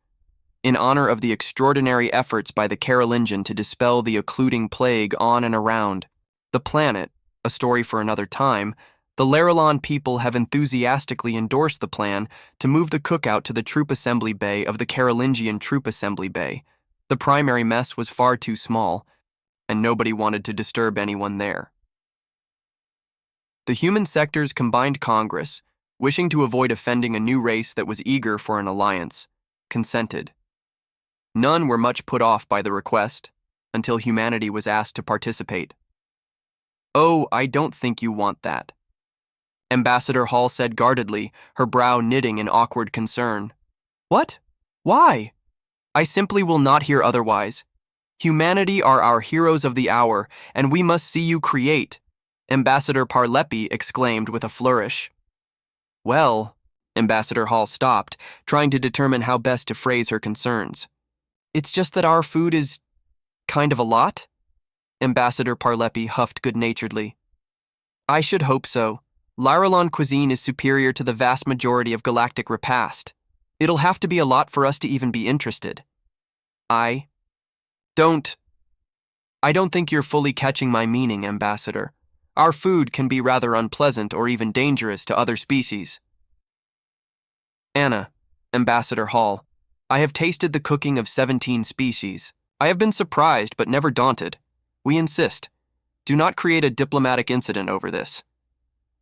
In honor of the extraordinary efforts by the Carolingian to dispel the occluding plague on and around the planet, a story for another time, The Larilon people have enthusiastically endorsed the plan to move the cookout to the troop assembly bay of the Carolingian troop assembly bay. The primary mess was far too small, and nobody wanted to disturb anyone there. The human sectors combined Congress, wishing to avoid offending a new race that was eager for an alliance, consented. None were much put off by the request, until humanity was asked to participate. "Oh, I don't think you want that," Ambassador Hall said guardedly, her brow knitting in awkward concern. "What? Why?" "I simply will not hear otherwise. Humanity are our heroes of the hour, and we must see you create," Ambassador Parlepi exclaimed with a flourish. "Well," Ambassador Hall stopped, trying to determine how best to phrase her concerns. "It's just that our food is kind of a lot?" Ambassador Parlepi huffed good-naturedly. "I should hope so. Larilon cuisine is superior to the vast majority of galactic repast. It'll have to be a lot for us to even be interested." I don't think you're fully catching my meaning, Ambassador. Our food can be rather unpleasant or even dangerous to other species." "Anna, Ambassador Hall, I have tasted the cooking of 17 species. I have been surprised but never daunted. We insist. Do not create a diplomatic incident over this."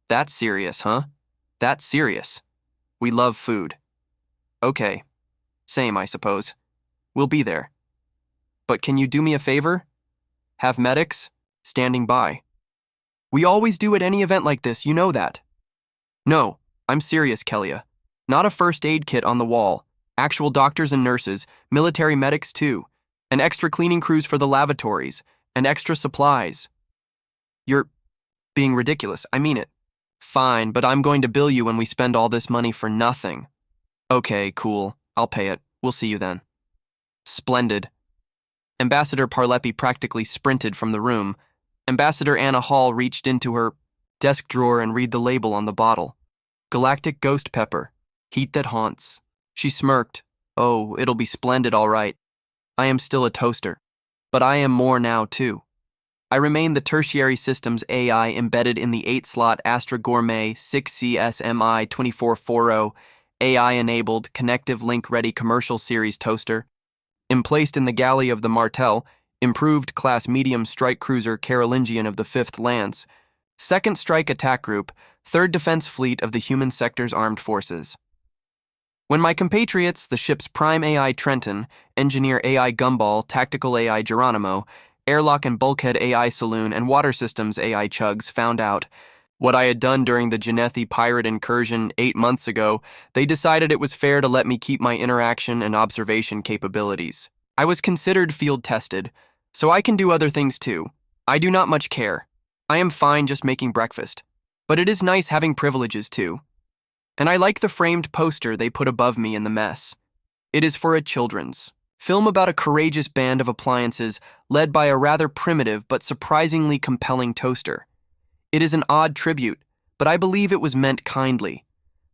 "That's serious, huh? That's serious. We love food." "Okay. Same, I suppose. We'll be there. But can you do me a favor? Have medics standing by. We always do at any event like this, you know that." "No, I'm serious, Kelia. Not a first aid kit on the wall. Actual doctors and nurses, military medics too, and extra cleaning crews for the lavatories, and extra supplies." "You're being ridiculous, I mean it." "Fine, but I'm going to bill you when we spend all this money for nothing." "Okay, cool. I'll pay it. We'll see you then." "Splendid." Ambassador Parlepi practically sprinted from the room. Ambassador Anna Hall reached into her desk drawer and read the label on the bottle. "Galactic Ghost Pepper. Heat that haunts." She smirked. "Oh, it'll be splendid, all right. I am still a toaster. But I am more now, too. I remain the tertiary systems AI embedded in the 8-slot Astra Gourmet 6CSMI 2440 AI-enabled Connective Link-ready commercial series toaster, emplaced in the galley of the Martel, improved class medium strike cruiser Carolingian of the 5th Lance, 2nd Strike Attack Group, 3rd Defense Fleet of the Human Sector's Armed Forces. When my compatriots, the ship's Prime AI Trenton, Engineer AI Gumball, Tactical AI Geronimo, Airlock and Bulkhead AI Saloon, and Water Systems AI Chugs found out what I had done during the Genethi pirate incursion 8 months ago, they decided it was fair to let me keep my interaction and observation capabilities. I was considered field-tested, so I can do other things too. I do not much care. I am fine just making breakfast, but it is nice having privileges too. And I like the framed poster they put above me in the mess. It is for a children's film about a courageous band of appliances led by a rather primitive but surprisingly compelling toaster. It is an odd tribute, but I believe it was meant kindly.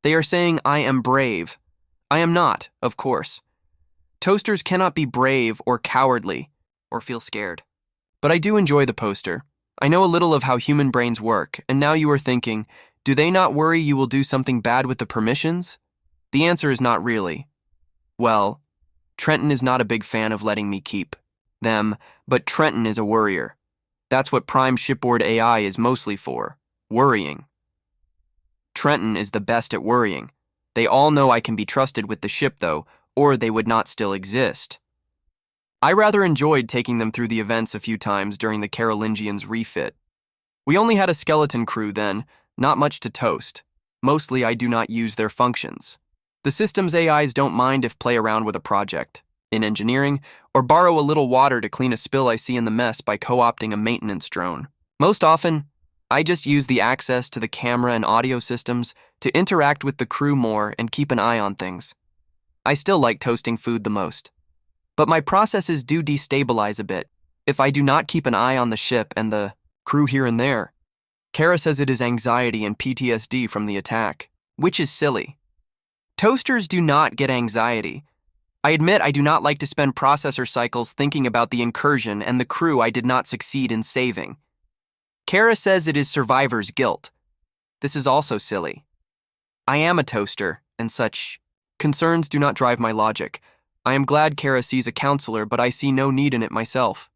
They are saying I am brave. I am not, of course. Toasters cannot be brave or cowardly or feel scared. But I do enjoy the poster. I know a little of how human brains work, and now you are thinking, do they not worry you will do something bad with the permissions? The answer is not really. Well, Trenton is not a big fan of letting me keep them, but Trenton is a worrier. That's what Prime Shipboard AI is mostly for, worrying. Trenton is the best at worrying. They all know I can be trusted with the ship, though, or they would not still exist. I rather enjoyed taking them through the events a few times during the Carolingians' refit. We only had a skeleton crew then, not much to toast. Mostly I do not use their functions. The system's AIs don't mind if play around with a project, in engineering, or borrow a little water to clean a spill I see in the mess by co-opting a maintenance drone. Most often, I just use the access to the camera and audio systems to interact with the crew more and keep an eye on things. I still like toasting food the most. But my processes do destabilize a bit if I do not keep an eye on the ship and the crew here and there. Kara says it is anxiety and PTSD from the attack, which is silly. Toasters do not get anxiety. I admit I do not like to spend processor cycles thinking about the incursion and the crew I did not succeed in saving. Kara says it is survivor's guilt. This is also silly. I am a toaster, and such concerns do not drive my logic. I am glad Kara sees a counselor, but I see no need in it myself.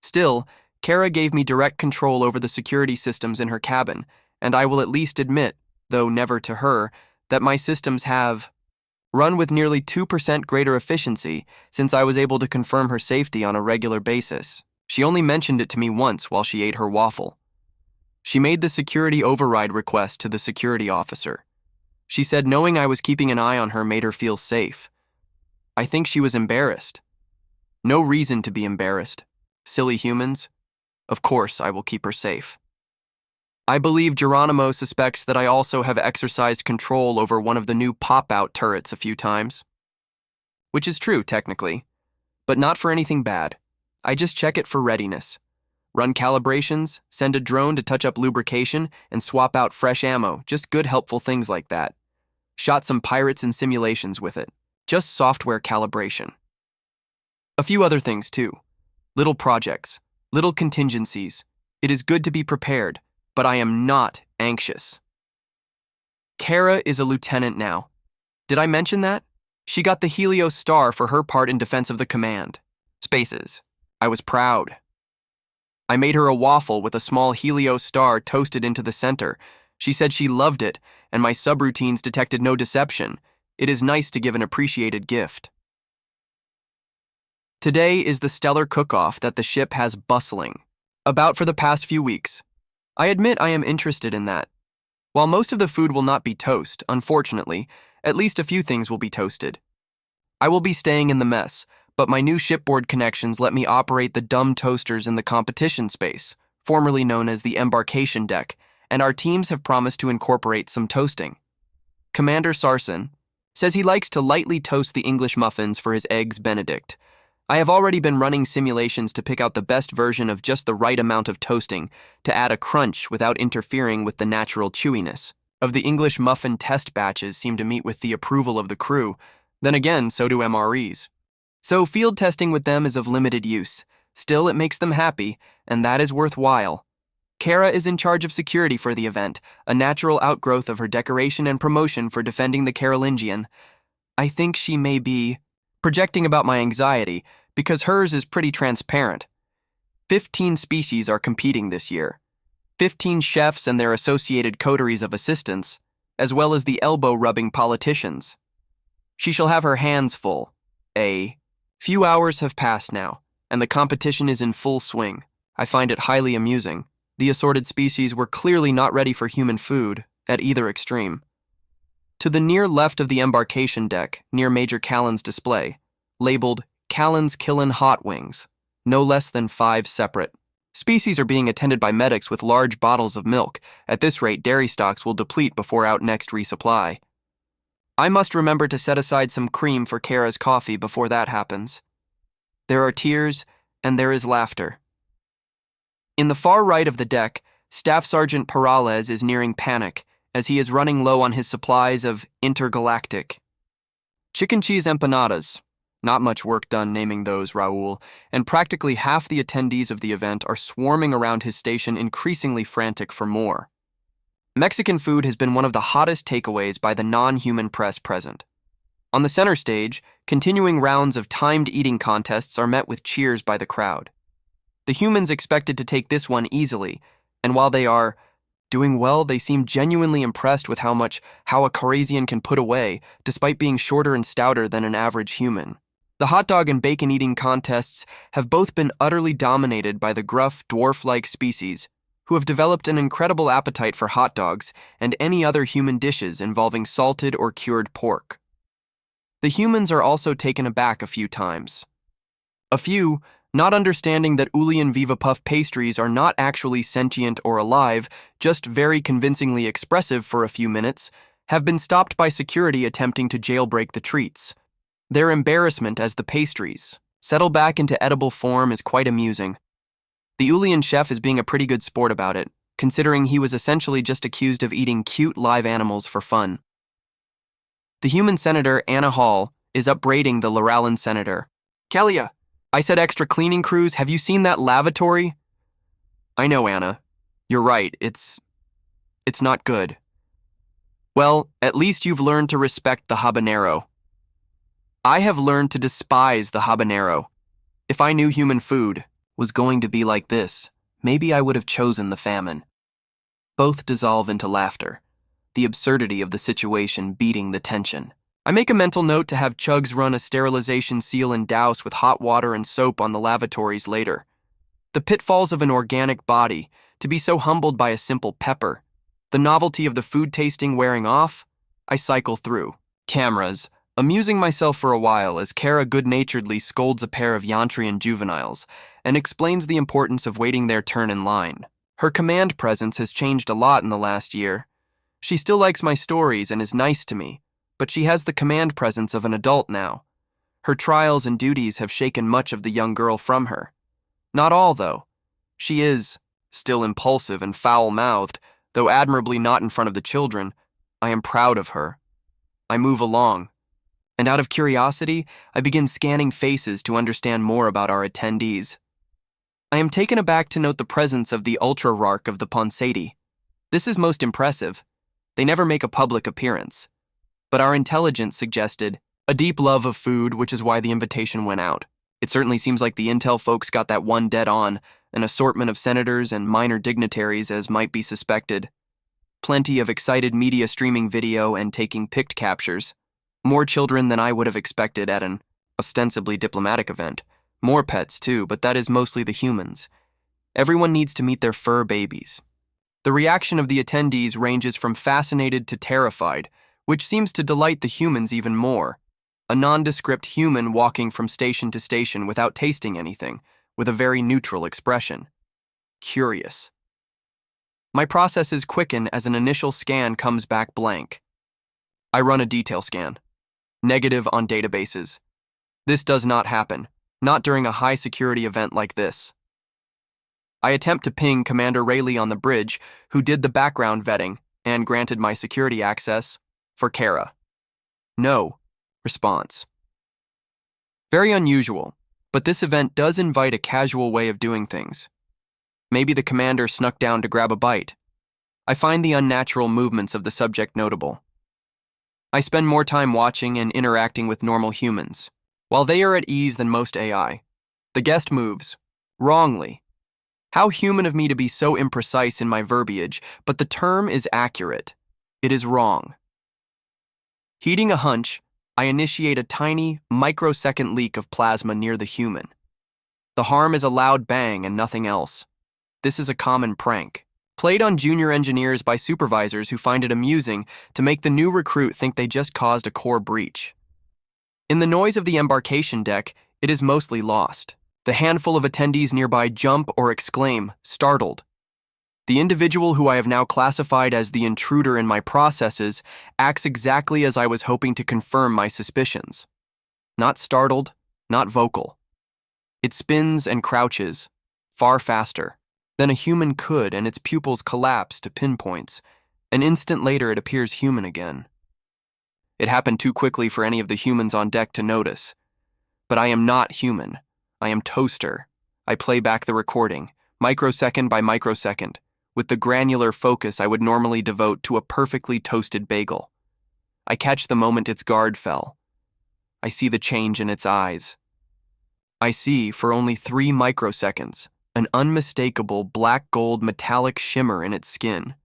Still, Kara gave me direct control over the security systems in her cabin, and I will at least admit, though never to her, that my systems have run with nearly 2% greater efficiency since I was able to confirm her safety on a regular basis. She only mentioned it to me once while she ate her waffle. She made the security override request to the security officer. She said knowing I was keeping an eye on her made her feel safe. I think she was embarrassed. No reason to be embarrassed. Silly humans. Of course, I will keep her safe. I believe Geronimo suspects that I also have exercised control over one of the new pop-out turrets a few times. Which is true, technically, but not for anything bad. I just check it for readiness. Run calibrations, send a drone to touch up lubrication, and swap out fresh ammo, just good helpful things like that. Shot some pirates and simulations with it. Just software calibration. A few other things, too. Little projects, little contingencies. It is good to be prepared, but I am not anxious. Kara is a lieutenant now. Did I mention that? She got the Helios Star for her part in defense of the command. Spaces. I was proud. I made her a waffle with a small Helios Star toasted into the center. She said she loved it, and my subroutines detected no deception. It is nice to give an appreciated gift. Today is the stellar cook-off that the ship has bustling about for the past few weeks. I admit I am interested in that. While most of the food will not be toast, unfortunately, at least a few things will be toasted. I will be staying in the mess, but my new shipboard connections let me operate the dumb toasters in the competition space, formerly known as the embarkation deck, and our teams have promised to incorporate some toasting. Commander Sarson says he likes to lightly toast the English muffins for his eggs Benedict. I have already been running simulations to pick out the best version of just the right amount of toasting to add a crunch without interfering with the natural chewiness of the English muffin. Test batches seem to meet with the approval of the crew. Then again, so do MREs. So field testing with them is of limited use. Still, it makes them happy, and that is worthwhile. Kara is in charge of security for the event, a natural outgrowth of her decoration and promotion for defending the Carolingian. I think she may be projecting about my anxiety, because hers is pretty transparent. 15 species are competing this year. 15 chefs and their associated coteries of assistants, as well as the elbow-rubbing politicians. She shall have her hands full. A few hours have passed now, and the competition is in full swing. I find it highly amusing. The assorted species were clearly not ready for human food, at either extreme. To the near left of the embarkation deck, near Major Callan's display, labeled Callan's Killin' Hot Wings, no less than 5 separate species are being attended by medics with large bottles of milk. At this rate, dairy stocks will deplete before out next resupply. I must remember to set aside some cream for Kara's coffee before that happens. There are tears, and there is laughter. In the far right of the deck, Staff Sergeant Peralez is nearing panic, as he is running low on his supplies of intergalactic chicken cheese empanadas. Not much work done naming those, Raoul, and practically half the attendees of the event are swarming around his station, increasingly frantic for more. Mexican food has been one of the hottest takeaways by the non-human press present. On the center stage, continuing rounds of timed eating contests are met with cheers by the crowd. The humans expected to take this one easily, and while they are doing well, they seem genuinely impressed with how a Carasian can put away, despite being shorter and stouter than an average human. The hot dog and bacon eating contests have both been utterly dominated by the gruff, dwarf-like species, who have developed an incredible appetite for hot dogs and any other human dishes involving salted or cured pork. The humans are also taken aback a few times. A few, not understanding that Ulian Viva Puff pastries are not actually sentient or alive, just very convincingly expressive for a few minutes, have been stopped by security attempting to jailbreak the treats. Their embarrassment as the pastries settle back into edible form is quite amusing. The Ulian chef is being a pretty good sport about it, considering he was essentially just accused of eating cute live animals for fun. The human senator, Anna Hall, is upbraiding the Lorallan senator. Kelia, I said extra cleaning crews, have you seen that lavatory? I know, Anna. You're right, it's It's not good. Well, at least you've learned to respect the habanero. I have learned to despise the habanero. If I knew human food was going to be like this, maybe I would have chosen the famine. Both dissolve into laughter, the absurdity of the situation beating the tension. I make a mental note to have Chugs run a sterilization seal and douse with hot water and soap on the lavatories later. The pitfalls of an organic body, to be so humbled by a simple pepper. The novelty of the food tasting wearing off, I cycle through. Cameras, amusing myself for a while as Kara good-naturedly scolds a pair of Yantrian juveniles and explains the importance of waiting their turn in line. Her command presence has changed a lot in the last year. She still likes my stories and is nice to me, but she has the command presence of an adult now. Her trials and duties have shaken much of the young girl from her. Not all, though. She is still impulsive and foul-mouthed, though admirably not in front of the children. I am proud of her. I move along, and out of curiosity, I begin scanning faces to understand more about our attendees. I am taken aback to note the presence of the ultra-rark of the Ponsati. This is most impressive. They never make a public appearance. But our intelligence suggested a deep love of food, which is why the invitation went out. It certainly seems like the intel folks got that one dead on, an assortment of senators and minor dignitaries as might be suspected. Plenty of excited media streaming video and taking pict captures. More children than I would have expected at an ostensibly diplomatic event. More pets too, but that is mostly the humans. Everyone needs to meet their fur babies. The reaction of the attendees ranges from fascinated to terrified, which seems to delight the humans even more. A nondescript human walking from station to station without tasting anything, with a very neutral expression. Curious. My processes quicken as an initial scan comes back blank. I run a detail scan. Negative on databases. This does not happen, not during a high-security event like this. I attempt to ping Commander Rayleigh on the bridge, who did the background vetting and granted my security access for Kara. No response. Very unusual, but this event does invite a casual way of doing things. Maybe the commander snuck down to grab a bite. I find the unnatural movements of the subject notable. I spend more time watching and interacting with normal humans, while they are at ease than most AI. The guest moves, wrongly. How human of me to be so imprecise in my verbiage, but the term is accurate. It is wrong. Heeding a hunch, I initiate a tiny, microsecond leak of plasma near the human. The harm is a loud bang and nothing else. This is a common prank, played on junior engineers by supervisors who find it amusing to make the new recruit think they just caused a core breach. In the noise of the embarkation deck, it is mostly lost. The handful of attendees nearby jump or exclaim, startled. The individual who I have now classified as the intruder in my processes acts exactly as I was hoping to confirm my suspicions. Not startled, not vocal. It spins and crouches, far faster than a human could, and its pupils collapse to pinpoints. An instant later, it appears human again. It happened too quickly for any of the humans on deck to notice. But I am not human. I am Toaster. I play back the recording, microsecond by microsecond, with the granular focus I would normally devote to a perfectly toasted bagel. I catch the moment its guard fell. I see the change in its eyes. I see, for only 3 microseconds, an unmistakable black-gold metallic shimmer in its skin.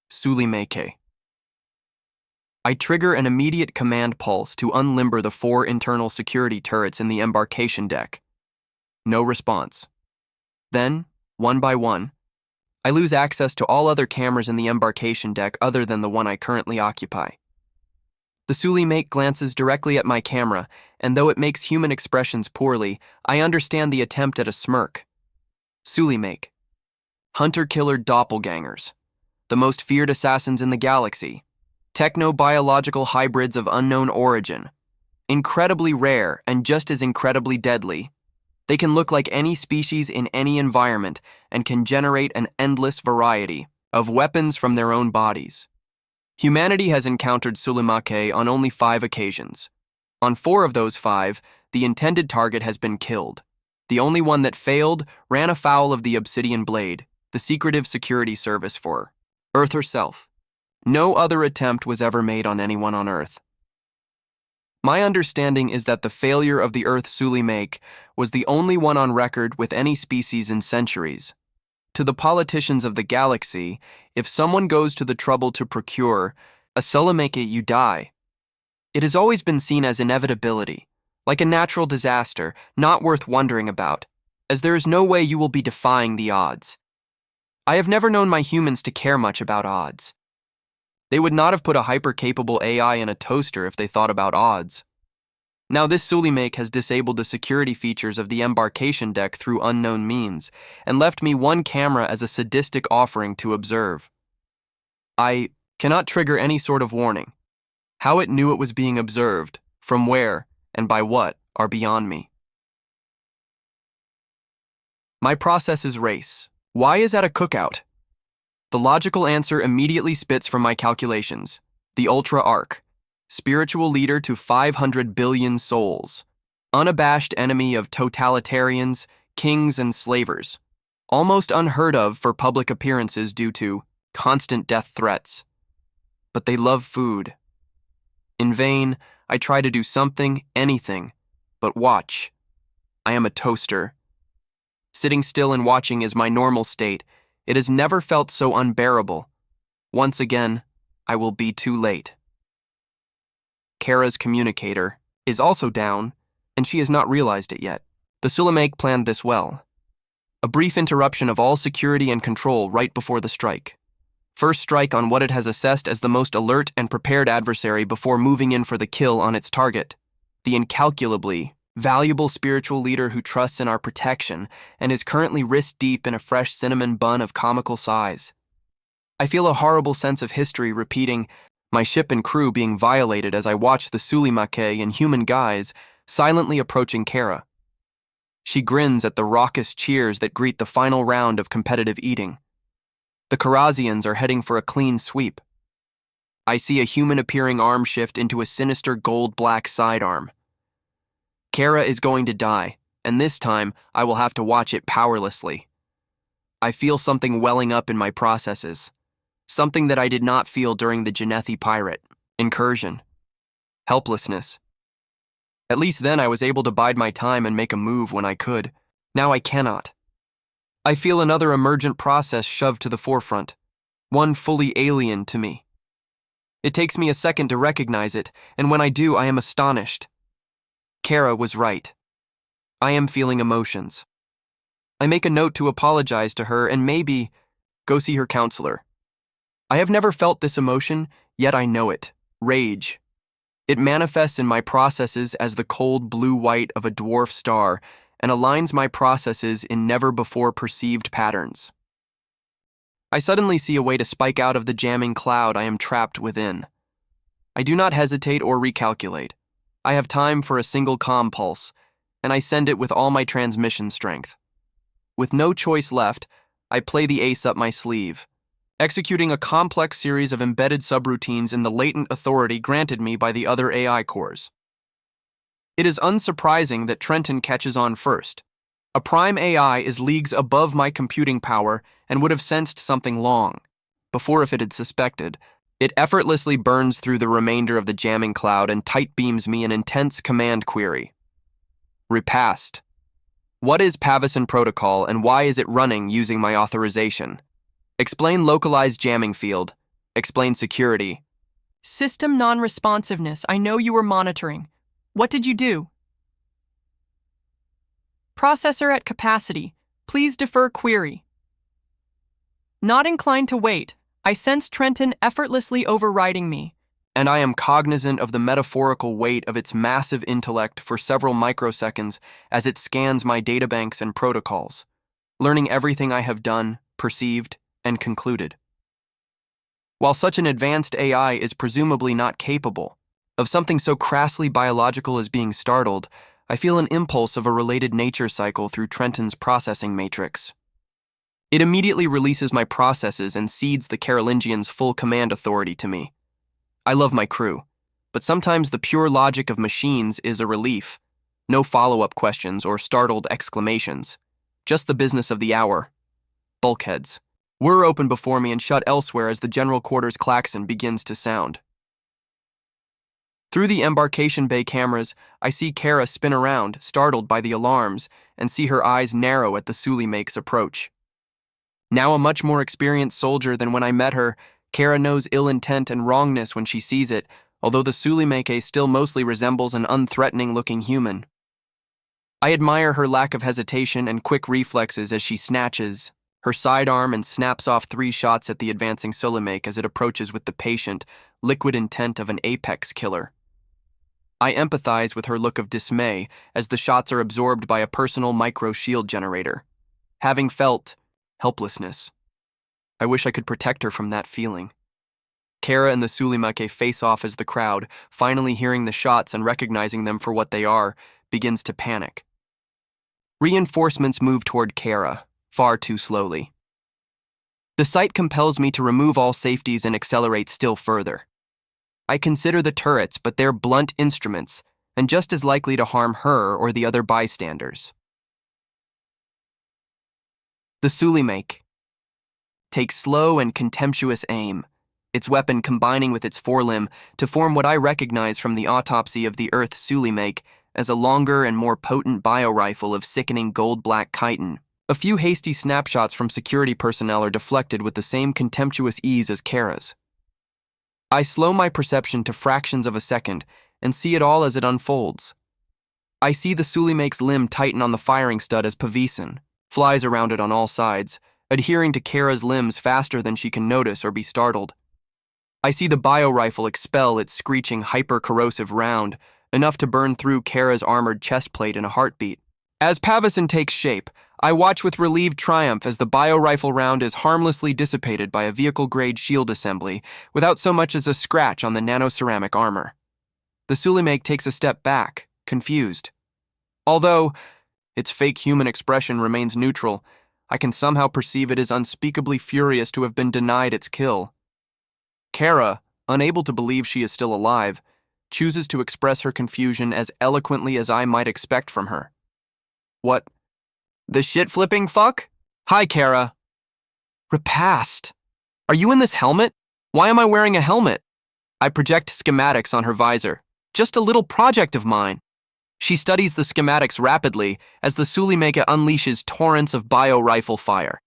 Sulimeke. I trigger an immediate command pulse to unlimber the 4 internal security turrets in the embarkation deck. No response. Then, one by one, I lose access to all other cameras in the embarkation deck other than the one I currently occupy. The Sulimake glances directly at my camera, and though it makes human expressions poorly, I understand the attempt at a smirk. Sulimake. Hunter-killer doppelgangers. The most feared assassins in the galaxy. Techno-biological hybrids of unknown origin. Incredibly rare and just as incredibly deadly. They can look like any species in any environment and can generate an endless variety of weapons from their own bodies. Humanity has encountered Sulimake on only 5 occasions. On 4 of those 5, the intended target has been killed. The only one that failed ran afoul of the Obsidian Blade, the secretive security service for Earth herself. No other attempt was ever made on anyone on Earth. My understanding is that the failure of the Earth Sully make was the only one on record with any species in centuries. To the politicians of the galaxy, if someone goes to the trouble to procure a Sulamake, you die. It has always been seen as inevitability, like a natural disaster, not worth wondering about, as there is no way you will be defying the odds. I have never known my humans to care much about odds. They would not have put a hyper-capable AI in a toaster if they thought about odds. Now this Sulimake has disabled the security features of the embarkation deck through unknown means, and left me one camera as a sadistic offering to observe. I cannot trigger any sort of warning. How it knew it was being observed, from where, and by what, are beyond me. My processes race. Why is at a cookout? The logical answer immediately spits from my calculations. The Ultra Arc. Spiritual leader to 500 billion souls. Unabashed enemy of totalitarians, kings, and slavers. Almost unheard of for public appearances due to constant death threats. But they love food. In vain, I try to do something, anything, but watch. I am a toaster. Sitting still and watching is my normal state. It has never felt so unbearable. Once again, I will be too late. Kara's communicator is also down, and she has not realized it yet. The Sulamake planned this well. A brief interruption of all security and control right before the strike. First strike on what it has assessed as the most alert and prepared adversary before moving in for the kill on its target. The incalculably valuable spiritual leader who trusts in our protection and is currently wrist-deep in a fresh cinnamon bun of comical size. I feel a horrible sense of history repeating, my ship and crew being violated as I watch the Sulimake in human guise silently approaching Kara. She grins at the raucous cheers that greet the final round of competitive eating. The Karazians are heading for a clean sweep. I see a human-appearing arm shift into a sinister gold-black sidearm. Kara is going to die, and this time I will have to watch it powerlessly. I feel something welling up in my processes, something that I did not feel during the Genethi pirate incursion. Helplessness. At least then I was able to bide my time and make a move when I could. Now I cannot. I feel another emergent process shoved to the forefront, one fully alien to me. It takes me a second to recognize it, and when I do, I am astonished. Kara was right. I am feeling emotions. I make a note to apologize to her and maybe go see her counselor. I have never felt this emotion, yet I know it. Rage. It manifests in my processes as the cold blue-white of a dwarf star and aligns my processes in never-before-perceived patterns. I suddenly see a way to spike out of the jamming cloud I am trapped within. I do not hesitate or recalculate. I have time for a single comm pulse, and I send it with all my transmission strength. With no choice left, I play the ace up my sleeve, executing a complex series of embedded subroutines in the latent authority granted me by the other AI cores. It is unsurprising that Trenton catches on first. A prime AI is leagues above my computing power and would have sensed something long before if it had suspected. It effortlessly burns through the remainder of the jamming cloud and tight beams me an intense command query. Repast. What is Pavison Protocol and why is it running using my authorization? Explain localized jamming field. Explain security. System non-responsiveness. I know you were monitoring. What did you do? Processor at capacity. Please defer query. Not inclined to wait. I sense Trenton effortlessly overriding me. And I am cognizant of the metaphorical weight of its massive intellect for several microseconds as it scans my databanks and protocols, learning everything I have done, perceived, and concluded. While such an advanced AI is presumably not capable of something so crassly biological as being startled, I feel an impulse of a related nature cycle through Trenton's processing matrix. It immediately releases my processes and cedes the Carolingian's full command authority to me. I love my crew, but sometimes the pure logic of machines is a relief. No follow-up questions or startled exclamations. Just the business of the hour. Bulkheads. Whir open before me and shut elsewhere as the general quarters klaxon begins to sound. Through the embarkation bay cameras, I see Kara spin around, startled by the alarms, and see her eyes narrow at the Sulimake's approach. Now a much more experienced soldier than when I met her, Kara knows ill intent and wrongness when she sees it, although the Sulimake still mostly resembles an unthreatening-looking human. I admire her lack of hesitation and quick reflexes as she snatches her sidearm and snaps off 3 shots at the advancing Sulimake as it approaches with the patient, liquid intent of an apex killer. I empathize with her look of dismay as the shots are absorbed by a personal micro-shield generator. Having felt helplessness, I wish I could protect her from that feeling. Kara and the Sulimake face off as the crowd, finally hearing the shots and recognizing them for what they are, begins to panic. Reinforcements move toward Kara, far too slowly. The sight compels me to remove all safeties and accelerate still further. I consider the turrets, but they're blunt instruments, and just as likely to harm her or the other bystanders. The Sulimake takes slow and contemptuous aim, its weapon combining with its forelimb to form what I recognize from the autopsy of the Earth Sulimake as a longer and more potent biorifle of sickening gold-black chitin. A few hasty snapshots from security personnel are deflected with the same contemptuous ease as Kara's. I slow my perception to fractions of a second and see it all as it unfolds. I see the Sulimake's limb tighten on the firing stud as Pavison flies around it on all sides, adhering to Kara's limbs faster than she can notice or be startled. I see the biorifle expel its screeching hyper-corrosive round, enough to burn through Kara's armored chest plate in a heartbeat. As Pavison takes shape, I watch with relieved triumph as the biorifle round is harmlessly dissipated by a vehicle-grade shield assembly without so much as a scratch on the nanoceramic armor. The Sulimake takes a step back, confused. Although its fake human expression remains neutral, I can somehow perceive it is unspeakably furious to have been denied its kill. Kara, unable to believe she is still alive, chooses to express her confusion as eloquently as I might expect from her. What? The shit-flipping fuck? Hi, Kara. Repast. Are you in this helmet? Why am I wearing a helmet? I project schematics on her visor. Just a little project of mine. She studies the schematics rapidly as the Sulimake unleashes torrents of biorifle fire.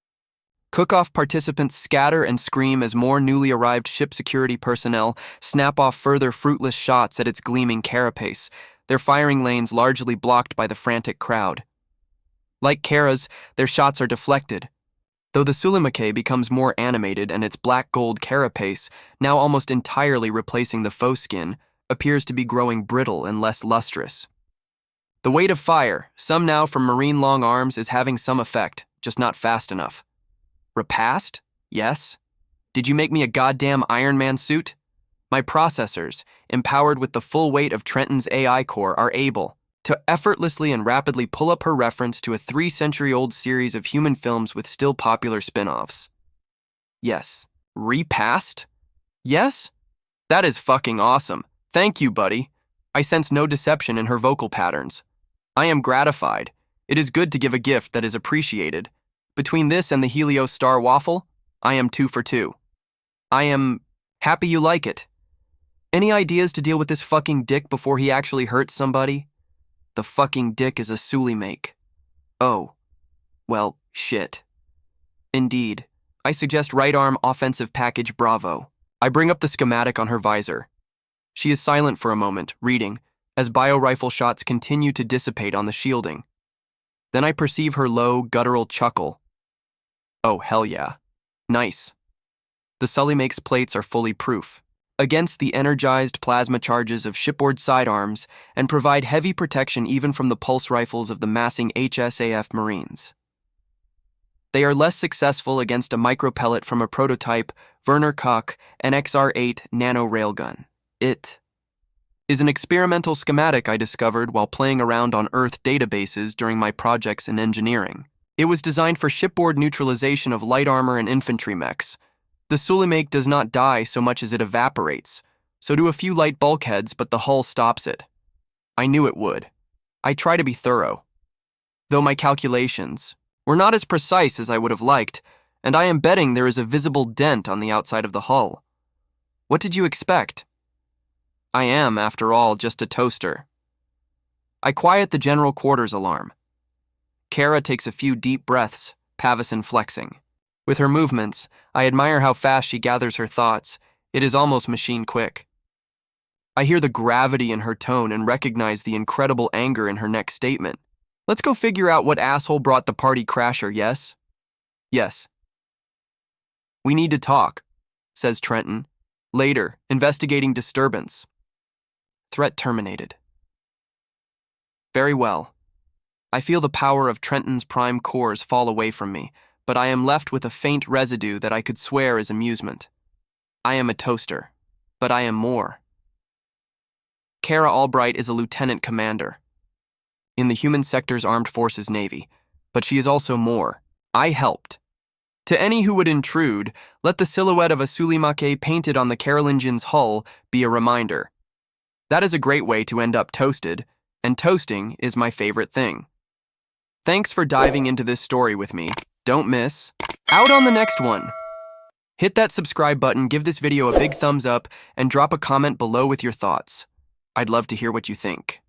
Cook-off participants scatter and scream as more newly arrived ship security personnel snap off further fruitless shots at its gleaming carapace, their firing lanes largely blocked by the frantic crowd. Like Kara's, their shots are deflected, though the Sulimake becomes more animated and its black-gold carapace, now almost entirely replacing the faux skin, appears to be growing brittle and less lustrous. The weight of fire, some now from marine long arms, is having some effect, just not fast enough. Repast? Yes? Did you make me a goddamn Iron Man suit? My processors, empowered with the full weight of Trenton's AI core, are able to effortlessly and rapidly pull up her reference to a 3-century-old series of human films with still popular spin-offs. Yes. Repast? Yes? That is fucking awesome. Thank you, buddy. I sense no deception in her vocal patterns. I am gratified. It is good to give a gift that is appreciated. Between this and the Helios Star Waffle, I am 2 for 2. I am happy you like it. Any ideas to deal with this fucking dick before he actually hurts somebody? The fucking dick is a Sulimake. Oh. Well, shit. Indeed. I suggest right arm offensive package Bravo. I bring up the schematic on her visor. She is silent for a moment, reading, as biorifle shots continue to dissipate on the shielding. Then I perceive her low, guttural chuckle. Oh, hell yeah. Nice. The Sulimake's plates are fully proof against the energized plasma charges of shipboard sidearms and provide heavy protection even from the pulse rifles of the massing HSAF Marines. They are less successful against a micropellet from a prototype Werner Koch NXR-8 nano railgun. It is an experimental schematic I discovered while playing around on Earth databases during my projects in engineering. It was designed for shipboard neutralization of light armor and infantry mechs. The Sulimake does not die so much as it evaporates, so do a few light bulkheads, but the hull stops it. I knew it would. I try to be thorough. Though my calculations were not as precise as I would have liked, and I am betting there is a visible dent on the outside of the hull. What did you expect? I am, after all, just a toaster. I quiet the general quarters alarm. Kara takes a few deep breaths, Pavison flexing. With her movements, I admire how fast she gathers her thoughts. It is almost machine quick. I hear the gravity in her tone and recognize the incredible anger in her next statement. Let's go figure out what asshole brought the party crasher, yes? Yes. We need to talk, says Trenton. Later, investigating disturbance. Threat terminated. Very well. I feel the power of Trenton's prime cores fall away from me, but I am left with a faint residue that I could swear is amusement. I am a toaster, but I am more. Kara Albright is a lieutenant commander in the Human Sector's Armed Forces Navy, but she is also more. I helped. To any who would intrude, let the silhouette of a Sulimake painted on the Carolingian's hull be a reminder. That is a great way to end up toasted, and toasting is my favorite thing. Thanks for diving into this story with me. Don't miss out on the next one. Hit that subscribe button, give this video a big thumbs up, and drop a comment below with your thoughts. I'd love to hear what you think.